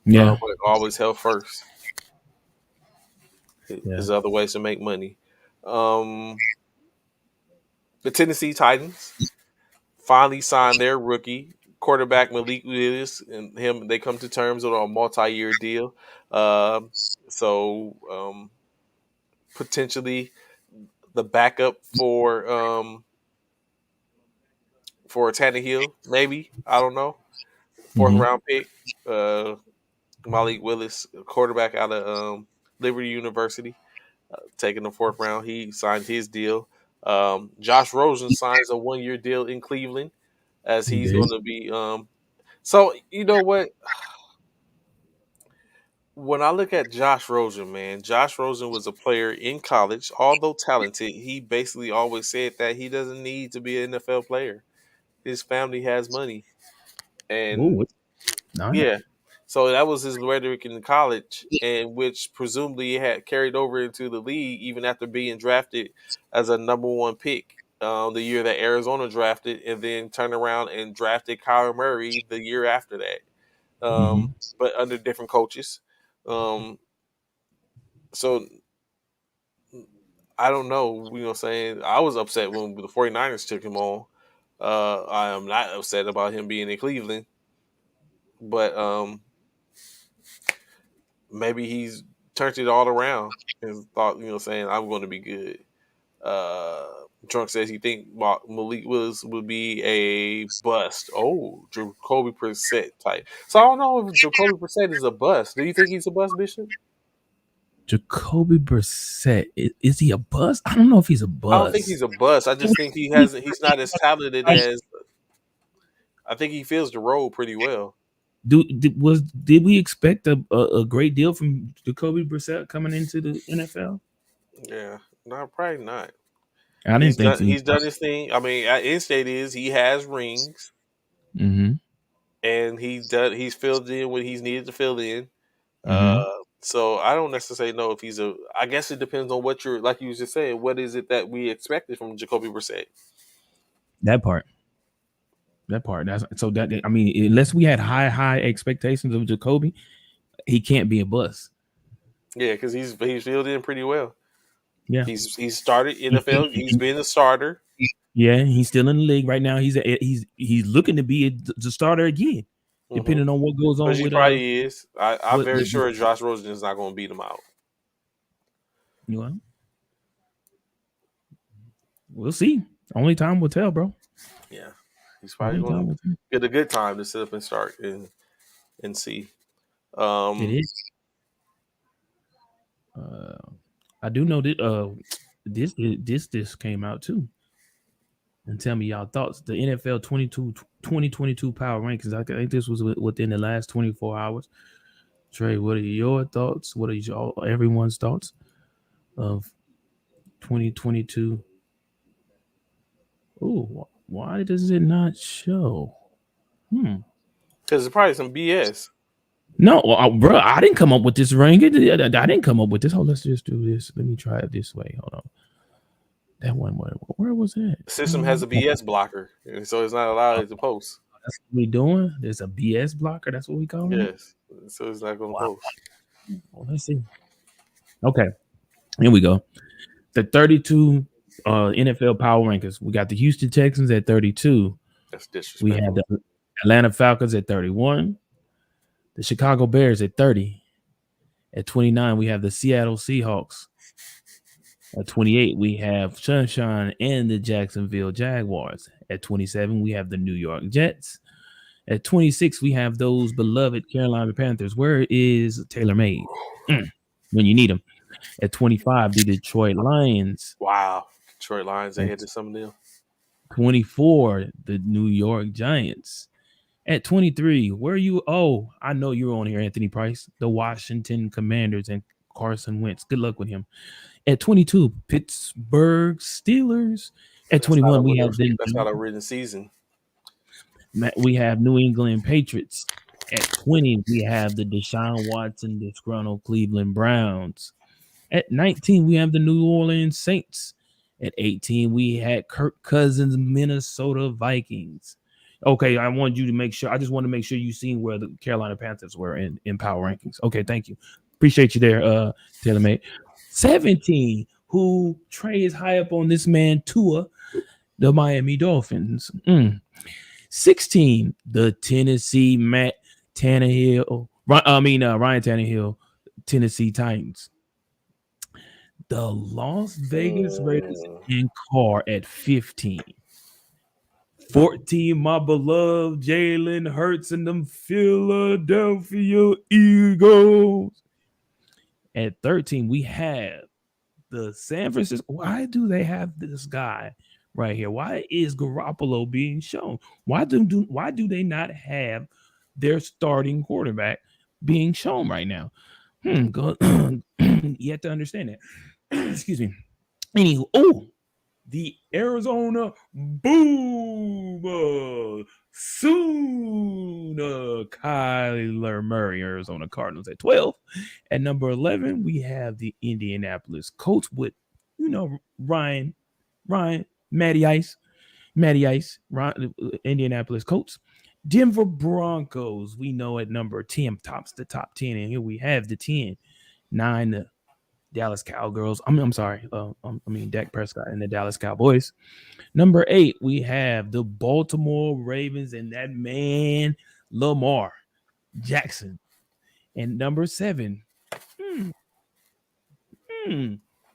Yeah. But always health first. Yeah. There's other ways to make money. Um, the Tennessee Titans finally signed their rookie quarterback Malik Willis and him. They come to terms on a multi-year deal. Um, so potentially the backup for Tannehill, maybe I don't know. Fourth Mm-hmm. round pick, uh, Malik Willis, quarterback out of Liberty University, taking the fourth round. He signed his deal. Josh Rosen signs a 1-year deal in Cleveland as He he's did. going to be. So you know what? When I look at Josh Rosen, man, Josh Rosen was a player in college. Although talented, he basically always said that he doesn't need to be an NFL player. His family has money. And Oh, nice. yeah, so that was his rhetoric in college, and which presumably had carried over into the league even after being drafted as a number one pick the year that Arizona drafted, and then turned around and drafted Kyler Murray the year after that, Mm-hmm. but under different coaches. Um, so I don't know. You know what I'm saying? I was upset when the 49ers took him on. I am not upset about him being in Cleveland, but maybe he's turned it all around and thought, you know what I'm saying, I'm going to be good. Uh, Drunk says he think Malik Willis would be a bust. Oh, Jacoby Brissett type. So I don't know if Jacoby Brissett is a bust. Do you think he's a bust, Bishop? Jacoby Brissett. Is he a bust? I don't know if he's a I don't think bust. he's a bust. I just think he hasn't. He's not as talented as. I think he feels the role pretty well. Did we expect a great deal from Jacoby Brissett coming into the NFL? Yeah, no, probably not. I didn't think he. He's done his thing. I mean, at in state is he has rings Mm-hmm. and he's filled in when he's needed to fill in. Uh, Mm-hmm. so I don't necessarily know if he's a. I guess it depends on what you're like you was just saying. What is it that we expected from Jacoby Brissett? That part. That part. That's so that I mean, unless we had high expectations of Jacoby, he can't be a bust. Yeah, because he's filled in pretty well. Yeah, He's started he's still, NFL. He's been a starter. yeah, he's still in the league right now. He's looking to be the starter again, Hmm. depending on what goes Which on he with probably is. I'm what very with sure Josh Rosen is not going to beat him out. you know. We'll see. Only time will tell, bro. Yeah, he's probably Only time going to will tell. get a good time to sit up and start and see. It Um, is. Uh, I do know that this came out too. And tell me y'all thoughts. The NFL 2022 power rankings. I think this was within the last 24 hours. Trey, what are your thoughts? What are everyone's thoughts of 2022? Oh, why does it not show? Hmm. because it's probably some BS. No, bro, I didn't come up with this ranking. I didn't come up with this. Oh, let's just do this. Let me try it this way. Hold on. That one, where was that? The system has a BS blocker, and so it's not allowed to post. That's what we doing. There's a BS blocker. That's what we calling it. Yes, so it's not going to Wow. post. Well, let's see. Okay, here we go. The 32 NFL power rankings. We got the Houston Texans at 32. That's We had disrespectful. the Atlanta Falcons at 31. The Chicago Bears at 30. At 29, we have the Seattle Seahawks. At 28, we have Sunshine and the Jacksonville Jaguars. At 27, we have the New York Jets. At 26, we have those beloved Carolina Panthers. Where is Taylor Made? When you need him. At 25, the Detroit Lions. Wow, Detroit Lions At ahead of some of them. 24, the New York Giants. At 23, where are you? Oh, I know you're on here, Anthony Price. The Washington Commanders and Carson Wentz. Good luck with him. At 22, Pittsburgh Steelers. At That's not 21, a that's not a written season. we have New England Patriots. At 20, we have the Deshaun Watson disgruntled Cleveland Browns. At 19, we have the New Orleans Saints. At 18, we had Kirk Cousins Minnesota Vikings. Okay, I wanted you to make sure. I just want to make sure you seen where the Carolina Panthers were in power rankings. Okay, thank you. Appreciate you there, Taylor Mate. 17, who Trey is high up on this man, Tua, the Miami Dolphins. 16, the Tennessee Ryan Tannehill, Tennessee Titans. The Las Vegas Raiders Mm. in Carr at 15. 14, my beloved Jalen Hurts and them Philadelphia Eagles. At 13, we have the San Francisco. Why do they have this guy right here? Why is Garoppolo being shown? Why do they not have their starting quarterback being shown right now? You have to understand that. Excuse me. Anywho, the Arizona Boom Sooner Kyler Murray, Arizona Cardinals at 12. At number 11, we have the Indianapolis Colts with, Ryan, Matty Ice, Indianapolis Colts. Denver Broncos, we know at number 10, tops the top 10. And here we have the 10, 9, the Dallas Cowgirls. I'm sorry. Dak Prescott and the Dallas Cowboys. Number 8, we have the Baltimore Ravens and that man Lamar Jackson. And number 7,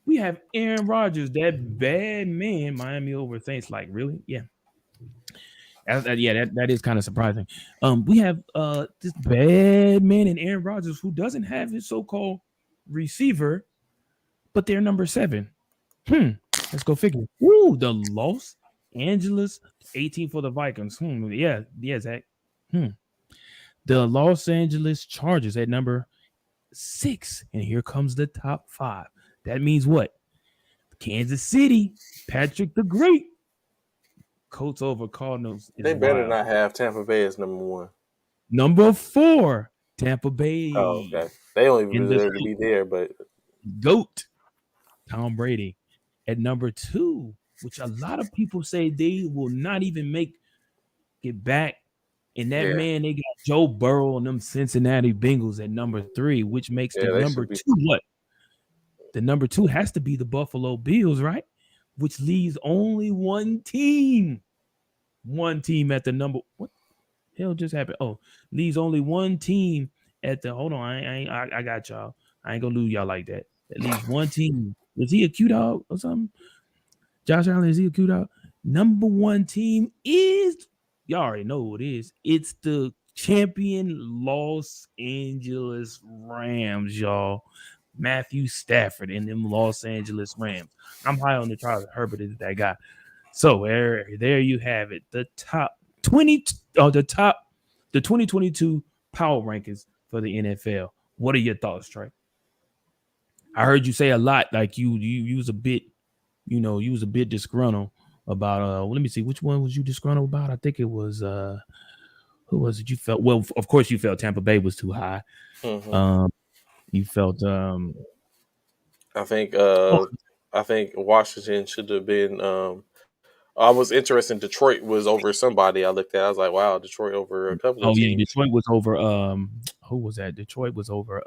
we have Aaron Rodgers, that bad man, Miami over Saints. Like, really? Yeah. That is kind of surprising. We have this bad man in Aaron Rodgers who doesn't have his so-called receiver, but they're number 7. Let's go figure. Ooh, the Los Angeles 18 for the Vikings. Yeah, Zach. The Los Angeles Chargers at number 6. And here comes the top 5. That means what? Kansas City, Patrick the Great. Colts over Cardinals is They better wild. not have Tampa Bay as number 1. Number 4, Tampa Oh, Bay. okay. They don't even In the deserve to be there, but GOAT, Tom Brady. At number 2, which a lot of people say they will not even make it back And that Yeah, man, they got Joe Burrow and them Cincinnati Bengals at number 3, which makes the yeah, they number should be. two what? The number 2 has to be the Buffalo Bills, right? Which leaves only one team. One team at the number. What the hell just happened? Oh, leaves only one team at the. Hold on, I got y'all. I ain't gonna lose y'all like that. At least one team. Is he a Q dog or something? Josh Allen, is he a Q dog? Number one team is, y'all already know who it is. It's the champion Los Angeles Rams, y'all. Matthew Stafford and them Los Angeles Rams. I'm high on the Charles Herbert is that guy. So there you have it. The top 20 the 2022 power rankings for the NFL. What are your thoughts, Trey? I heard you say a lot like you was a bit, you was a bit disgruntled about well, let me see, which one was you disgruntled about? I think it was who was it you felt, well, of course you felt Tampa Bay was too high. Hmm. Um you felt I think oh, I think Washington should have been. I was interested. Detroit was over somebody I looked at. I was like, wow, Detroit over a couple of oh yeah, teams. Detroit was over who was that? Detroit was over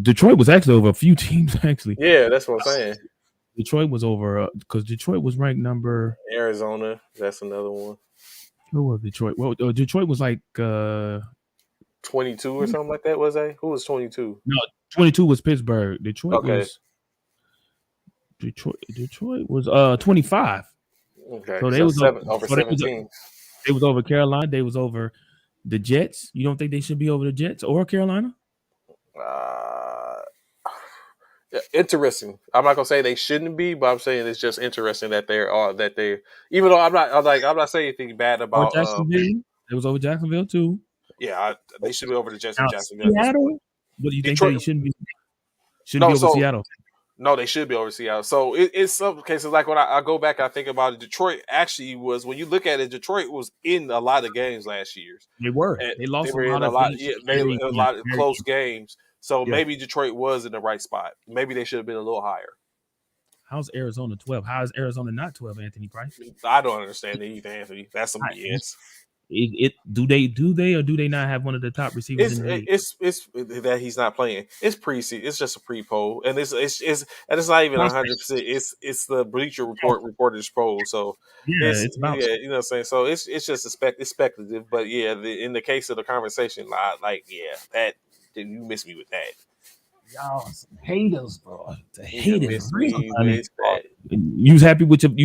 Detroit was actually over a few teams actually. Yeah, that's what I'm saying. Detroit was over because Detroit was ranked number, Arizona, that's another one. who was Detroit? Well, Detroit was like 22 or something like that. Was they? Who was 22? no, 22 was Pittsburgh. Okay, Detroit was 25. okay. So they So was seven over so 17. they was over Carolina. They was over the Jets. You don't think they should be over the Jets or Carolina? Uh, yeah, interesting. I'm not gonna say they shouldn't be, but I'm saying it's just interesting that they're that they. Even though I'm not saying anything bad Or about. Jacksonville? It was over Jacksonville too. Yeah, they should be over the Jets and Now Jacksonville at this point. Seattle. What do you think Detroit. they shouldn't be No, over so Seattle? no, they should be over Seattle. So it's some cases like when I go back, I think about it. Detroit actually was, when you look at it, Detroit was in a lot of games last year. They were. And They they lost a were in lot a of lot. games. Yeah, they a lot of Very close games. So yeah. maybe Detroit was in the right spot. Maybe they should have been a little higher. How's Arizona 12? How is Arizona not 12, Anthony Price? I don't understand it either, Anthony. That's some I, BS. do they or do they not have one of the top receivers in the league? It's that he's not playing. It's pre-season. It's just a pre-poll, and it's and it's not even Prospects. 100%. It's the Bleacher Report reporters poll. So Yeah, it's, it's about yeah, you know what I'm saying. So it's just it's speculative. But yeah, in the case of the conversation, like yeah, that you miss me with that. y'all some haters, bro. The You haters. miss me with that. You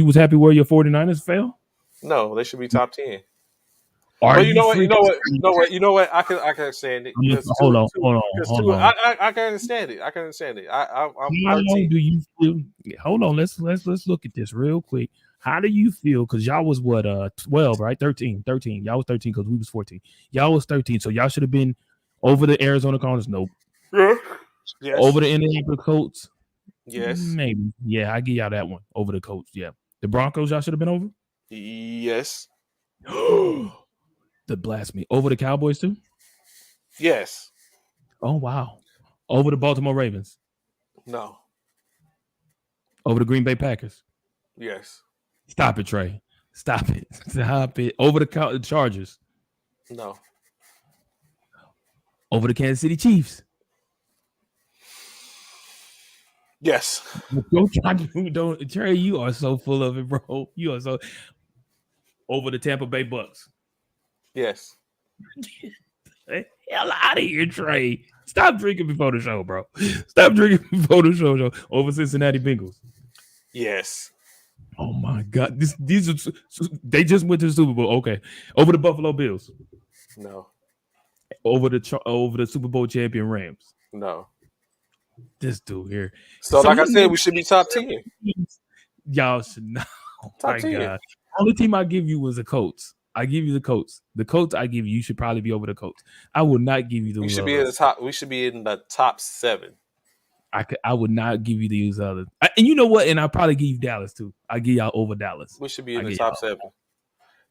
was happy where your 49ers fell? No, they should be top 10. Are But you you know what? You freaking know what? You know serious? what? You know what? I can understand it because Hold on, hold on, hold on. I can understand it. I can understand it. I'm How 13. do you feel? Hold on, let's look at this real quick. How do you feel? Because y'all was what 12, right? 13. Y'all was 13 because we was 14. Y'all was 13. So y'all should have been over the Arizona Cardinals. Nope. Yeah. Yes. Over the Indianapolis Colts. Yes. Maybe. Yeah, I give y'all that one. Over the Colts. Yeah. The Broncos, y'all should have been over. Yes. The blasphemy. Over the Cowboys too. Yes. Oh wow. Over the Baltimore Ravens. No. Over the Green Bay Packers. Yes. Stop it, Trey. Stop it. Stop it. Over the Chargers. No. Over the Kansas City Chiefs. Yes. Don't Trey, you are so full of it, bro. You are so over the Tampa Bay Bucks. Yes. Hell out of here, Trey. Stop drinking before the show, bro. Stop drinking before the show. Over Cincinnati Bengals. Yes. Oh my God. These are they just went to the Super Bowl. Okay. Over the Buffalo Bills. No. Over the Super Bowl champion Rams. No. This dude here. So So like I you said, know we should be top 10. y'all should know. Oh Top my 10. God. Only team I give you was the Colts. I give you the Colts. The Colts I give you, you should probably be over the Colts. I will not give you We those should be in the others. top. We should be in the top 7. I would not give you these others. And you know what? And I'll probably give you Dallas too. I give y'all over Dallas. We should be I in the give top y'all.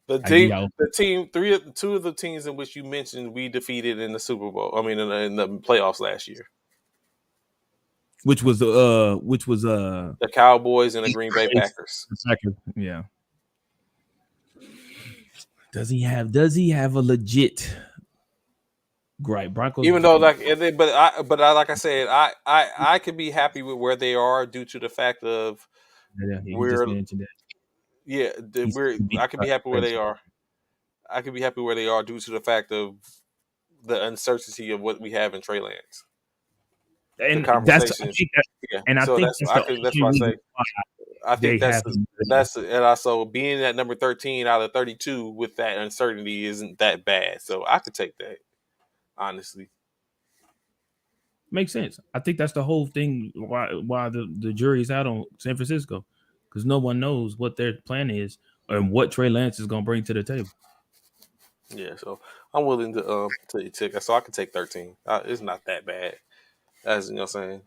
7. I give y'all. The team, two of the teams in which you mentioned, we defeated in the Super Bowl. I mean, in the playoffs last year. Which was The Cowboys and the Green Bay Packers. Packers. Yeah. Does he have a legit gripe? Broncos, Even though like, but I like I said, I could be happy with where they are due to the fact of yeah, he just we're mentioned that yeah he's we're to be I could be happy where they are. I could be happy where they are due to the fact of the uncertainty of what we have in Trey Lance. The and that's I conversations, think that, yeah. and I So think that's that's I the could that's only why I reason say why I think they have him there. that's and also being at number 13 out of 32 with that uncertainty isn't that bad. So I could take that honestly. Makes sense. I think that's the whole thing why the jury's out on San Francisco because no one knows what their plan is and what Trey Lance is going to bring to the table. Yeah, so I'm willing to take. So I could take 13. It's not that bad, as you know, what I'm saying.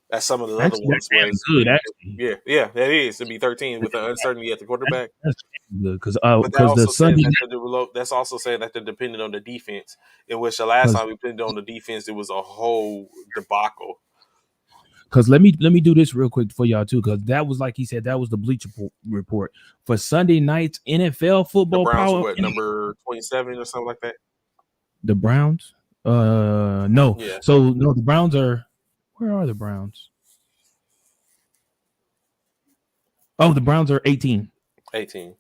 As some of the other Actually, ones that's damn was. good. Actually, Yeah, that is to be 13 with the uncertainty at the quarterback. that's damn good But that because the also says Sunday that night that's also saying that they're dependent on the defense. In which the last because time we depended on the defense, it was a whole debacle. let me do this real quick for y'all too because that was like he said that was the Bleacher Report for Sunday night's NFL The football Browns were power. what, number 27 or something like that. The Browns, no, Yeah, so no, the Browns are where are the Browns? Oh, the Browns are 18. 18.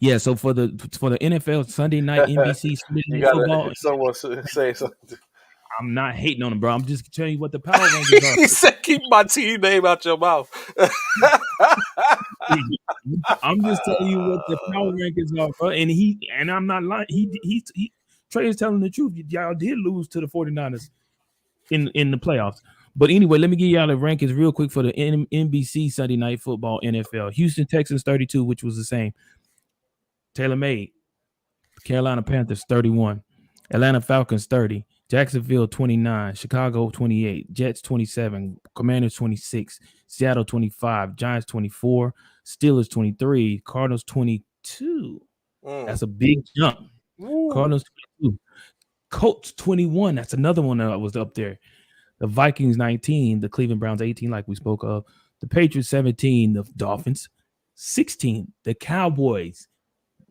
Yeah, so for the NFL Sunday night NBC Sunday You night football, gotta someone say something. I'm not hating on them, bro. I'm just telling you what the power rankings are. He said, "Keep my team name out your mouth." I'm just telling you what the power rankings are, bro. And I'm not lying. He Trey is telling the truth. Y'all did lose to the 49ers in the playoffs. But anyway, let me give y'all the rankings real quick for the NBC Sunday night football NFL. Houston Texans 32, which was the same. Taylor made. Carolina Panthers 31, Atlanta Falcons 30, Jacksonville 29, Chicago 28, Jets 27, Commanders 26, Seattle 25, Giants 24, Steelers 23, Cardinals 22. Mm. That's a big jump. Woo. Cardinals 22, Colts 21. That's another one that was up there. The Vikings 19, the Cleveland Browns 18, like we spoke of. The Patriots 17, the Dolphins 16, the Cowboys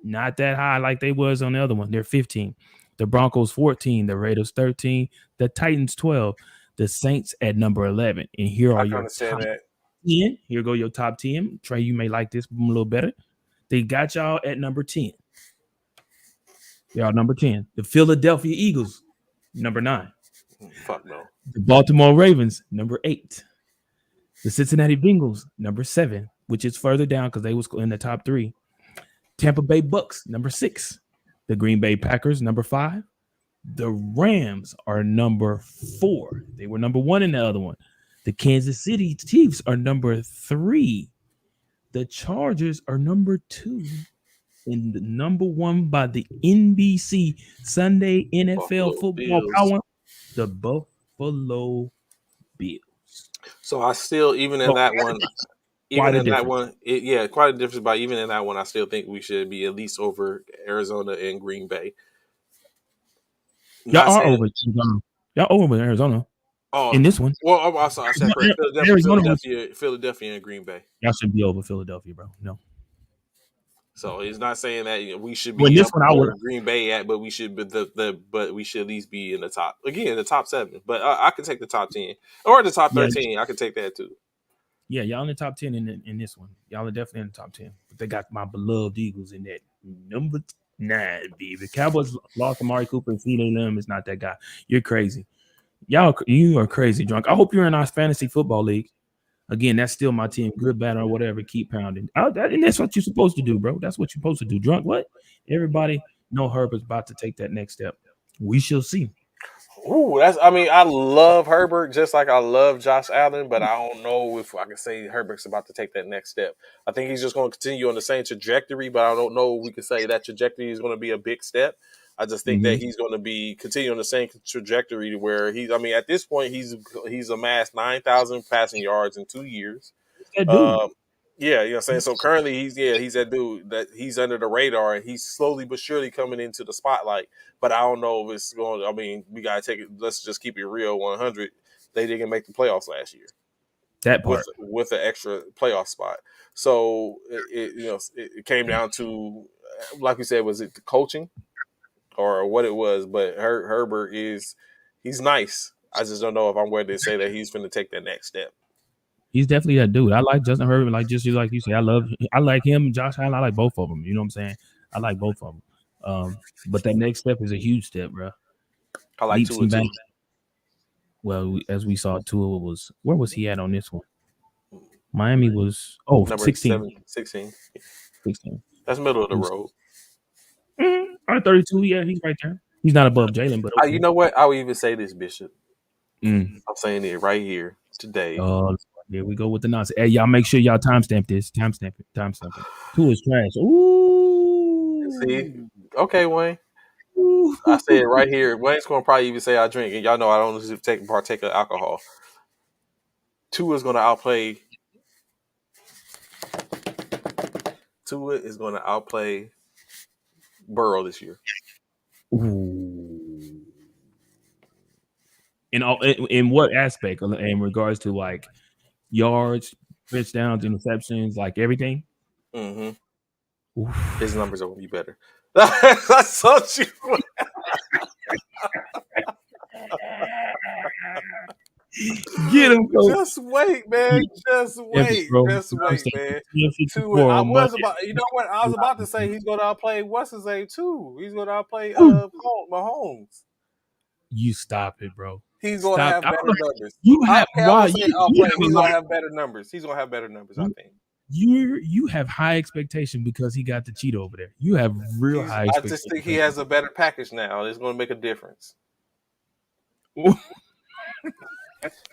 not that high like they was on the other one. They're 15. The Broncos 14, the Raiders 13, the Titans 12, the Saints at number 11. And here I are can your top understand that. 10. Here go your top 10. Trey, you may like this a little better. They got y'all at number 10. Y'all number 10. The Philadelphia Eagles, number 9. Fuck no. The Baltimore Ravens, number 8. The Cincinnati Bengals, number 7, which is further down because they was in the top 3. Tampa Bay Bucks, number 6. The Green Bay Packers, number 5. The Rams are number 4. They were number 1 in the other one. The Kansas City Chiefs are number 3. The Chargers are number 2. And the number 1 by the NBC Sunday NFL Buffalo football Bills. power, the Buffalo Bills. So I still, even in So that one, quite a difference. yeah, quite a difference. But even in that one, I still think we should be at least over Arizona and Green Bay. Y'all Not are saying, over Arizona. Y'all over Arizona oh, in this one. well, I said correct. Arizona was Philadelphia, and Green Bay. y'all should be over Philadelphia, bro. No. So he's not saying that we should Well, in be this up one, I would. where Green Bay at, but we should, but we should at least be in the top again, the top 7. But I could take the top 10 or the top Yeah, 13. I could take that too. yeah, y'all in the top 10 in this one. Y'all are definitely in the top 10. But they got my beloved Eagles in that number 9, baby. Cowboys lost Amari Cooper and CeeDee Lamb is not that guy. You're crazy. You are crazy drunk. I hope you're in our fantasy football league. Again, that's still my team. Good, bad, or whatever. Keep pounding. And that's what you're supposed to do, bro. That's what you're supposed to do. Drunk, what? Everybody know Herbert's about to take that next step. We shall see. Ooh, I mean, I love Herbert just like I love Josh Allen, but I don't know if I can say Herbert's about to take that next step. I think he's just going to continue on the same trajectory, but I don't know if we can say that trajectory is going to be a big step. I just think Mm-hmm. that he's going to be continue on the same trajectory to where I mean, at this point, he's amassed 9,000 passing yards in 2 years. That dude. Um, yeah, you know what I'm saying? So currently he's that dude that he's under the radar and he's slowly but surely coming into the spotlight. But I don't know if it's going I mean, we gotta take it, let's just keep it real 100. They didn't make the playoffs last year That with part. an extra playoff spot. So it came down to like you said, was it the coaching or what it was? But Herbert he's nice. I just don't know if I'm ready to say that he's going to take that next step. He's definitely that dude. I like Justin Herbert, like just like you say. I like him, Josh Allen. I like both of them. You know what I'm saying? I like both of them. But that next step is a huge step, bro. I like Leaps Tua and too. bounds. Well, as we saw, Tua was where was he at on this one? Miami was Number 16. 16. 16. That's middle of the road. Or 32. Yeah, he's right there. He's not above Jalen, but You okay. know what? I would even say this, Bishop. Mm. I'm saying it right here today. Here we go with the nonsense. Hey, y'all make sure y'all timestamp this. Timestamp it. Timestamp it. Tua is trash. See? Ooh. Okay, Wayne. Ooh. I say it right here. Wayne's going to probably even say I drink. And y'all know I don't partake of alcohol. Tua is going to outplay. Tua is going to outplay Burrow this year. Ooh. In what aspect? In regards to like yards, touchdowns, interceptions, like everything. Mm-hmm. His numbers are going to be better. I told you. Get him, coach. Just wait, man. Just wait. Just wait, man. I was about. You know what? I was about to say he's going to outplay. What's his name too? He's going to outplay Mahomes. You stop it, bro. He's going to have better numbers. You have I why? say outplay. He's going to have better numbers. He's going to have better numbers. I think. You have high expectation because he got the cheat over there. You have real high expectation. I just think he has a better package now. It's going to make a difference.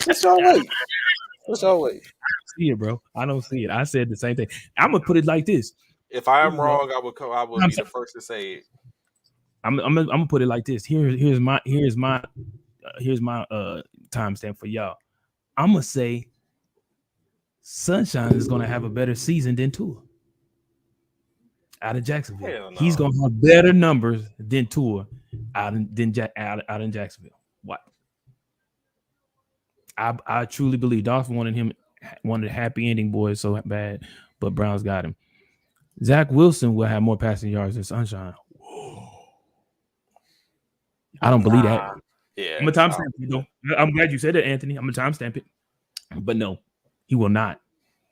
Just y'all wait. Just y'all wait. I don't see it, bro. I don't see it. I said the same thing. I'm gonna put it like this. If I am wrong, I will be the first to say it. I'm gonna put it like this. Here's my timestamp for y'all. I'm gonna say Sunshine is gonna have a better season than Tua out of Jacksonville. He's gonna have better numbers than Tua out in Jacksonville. What? I truly believe Dolphins wanted a happy ending, boys, so bad, but Browns got him. Zach Wilson will have more passing yards than Sunshine. I don't believe that. Yeah, I'm a timestamp it, though. I'm glad you said it, Anthony. I'm a timestamp it, but no, he will not.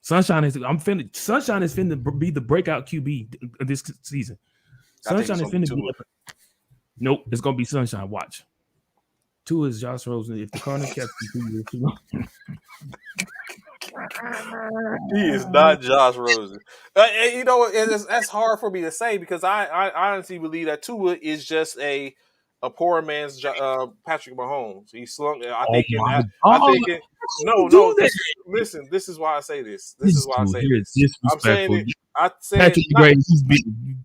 Sunshine is finna be the breakout QB this season. Sunshine is finna be. Nope, it's gonna be Sunshine. Watch. Two is Josh Rosen. If the Cardinals kept him 2 years, he is not Josh Rosen. You know, that's hard for me to say because I honestly believe that Tua is just a poor man's Patrick Mahomes. He slung. Listen. This is why I say this. This is why I say this. I'm saying it. I said Patrick Grady.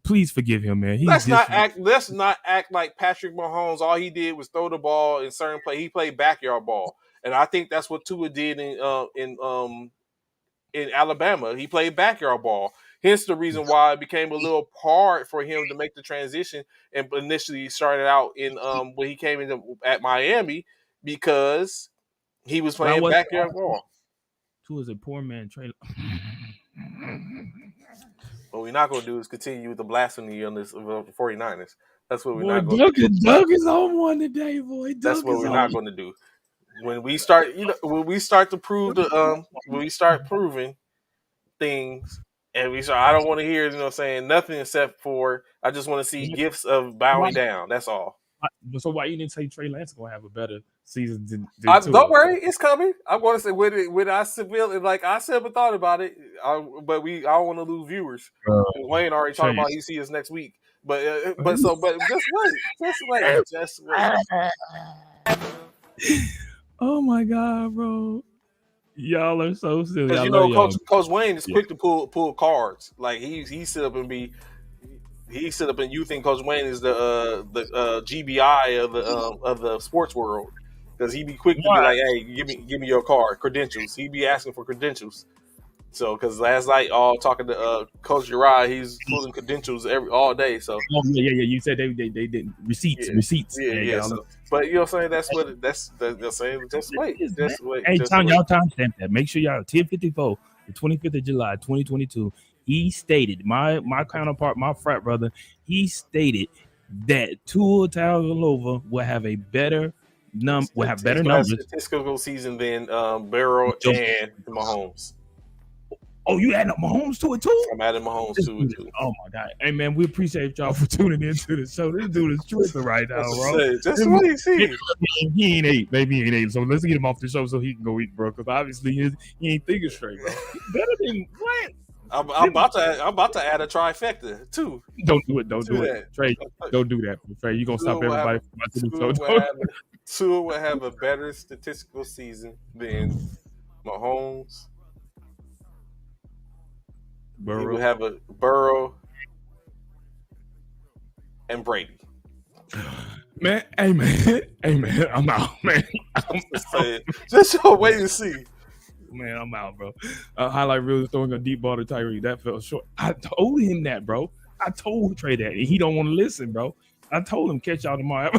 Please forgive him, man. Let's not act like Patrick Mahomes. All he did was throw the ball in certain play. He played backyard ball, and I think that's what Tua did in Alabama. He played backyard ball. Hence the reason why it became a little hard for him to make the transition. And initially started out in when he came in at Miami because he was playing backyard ball. Tua is a poor man. What we're not going to do is continue with the blasphemy on this 49ers. That's what we're not going to do. Doug is on one today, boy. That's what we're not going to do. When we start, when we start to prove when we start proving things, and I don't want to hear, saying nothing except for I just want to see gifts of bowing down. That's all. So why you didn't say Trey Lance going to have a better season than don't worry, it's coming. I'm going to say when I thought about it, but I don't want to lose viewers. Wayne already talked about he see us next week, but just wait. Oh my God, bro! Y'all are so silly. Because Coach Wayne is quick to pull cards. Like he sit up and you think Coach Wayne is the GBI of the sports world because he be quick to be like, hey, give me your card credentials. He be asking for credentials. So because last night talking to Coach Uriah, he's pulling credentials all day. So you said they did receipts. Yeah. So, but you know what I'm saying? That's saying. Just wait. Hey, y'all timestamp that. Make sure y'all 10:54. the 25th of July, 2022, he stated, my counterpart, my frat brother, he stated that Tua Tagovailoa will have He's better gonna have a numbers. statistical season than Burrow and Mahomes. Oh, you adding up Mahomes to it too? I'm adding Mahomes This to it dude too. oh my god. Hey man, we appreciate y'all for tuning into the show. This dude is tripping right now, That's to bro. say, just what he see. He ain't ate, baby. He ain't ate. So let's get him off the show so he can go eat, bro. Because obviously he ain't thinking straight, bro. Better than what? I'm about to add a trifecta too Don't do it. Don't to do it, that. Trey. Don't do that, Trey. You gonna Tua stop will have everybody a from watching the Tua show? will have Tua will have a better statistical season than Mahomes. He will Burrow. have a Burrow and Brady. Man, hey man, hey man, I'm out, man. I'm Just out. saying. Just your wait and see. Man, I'm out, bro. Highlight reel is throwing a deep ball to Tyree. That fell short. I told him that, bro. I told Trey that, and he don't want to listen, bro. I told him catch y'all tomorrow.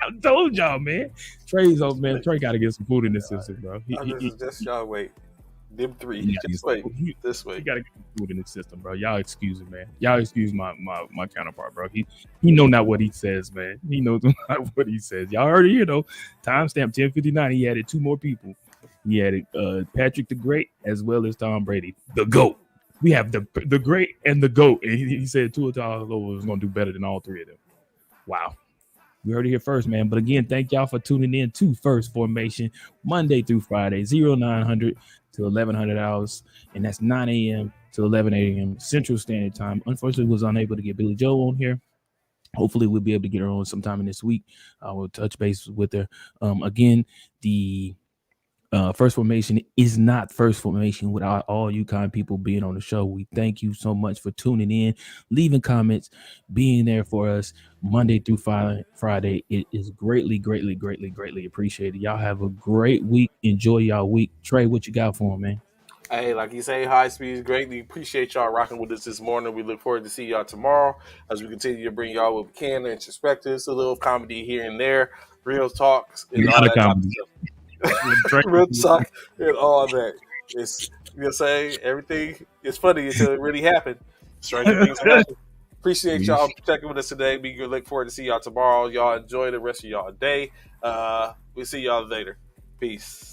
I told y'all, man. Trey's up, man. Trey got to get some food in the system, bro. Just y'all wait. Them three. He Just wait. This he way. got to get some food in the system, bro. Y'all excuse him, man. Y'all excuse my counterpart, bro. He know not what he says, man. He knows not what he says. Y'all heard it here though. Timestamp 10:59. He added two more people. He added Patrick the Great as well as Tom Brady, the GOAT. We have the Great and the GOAT, and he said Tua Tagovailoa was going to do better than all three of them. Wow. We heard it here first, man. But again, thank y'all for tuning in to First Formation Monday through Friday, 0900 to 1100 hours, and that's 9 a.m. to 11 a.m. Central Standard Time. Unfortunately, was unable to get Billy Joe on here. Hopefully, we'll be able to get her on sometime in this week. We'll touch base with her. Again, the First Formation is not First Formation without all you kind people being on the show. We thank you so much for tuning in, leaving comments, being there for us Monday through Friday. It is greatly, greatly, greatly, greatly appreciated. Y'all have a great week. Enjoy y'all week. Trey, what you got for him, man? Hey, like you say, high speed greatly appreciate y'all rocking with us this morning. We look forward to see y'all tomorrow as we continue to bring y'all what we can, introspectives, a little comedy here and there, real talks, and all Not a that type of comedy. stuff. Real talk and all that. It's say everything is funny until it really happened. Stranger things happen. Appreciate y'all checking with us today. We look forward to see y'all tomorrow. Y'all enjoy the rest of y'all day. We'll see y'all later. Peace.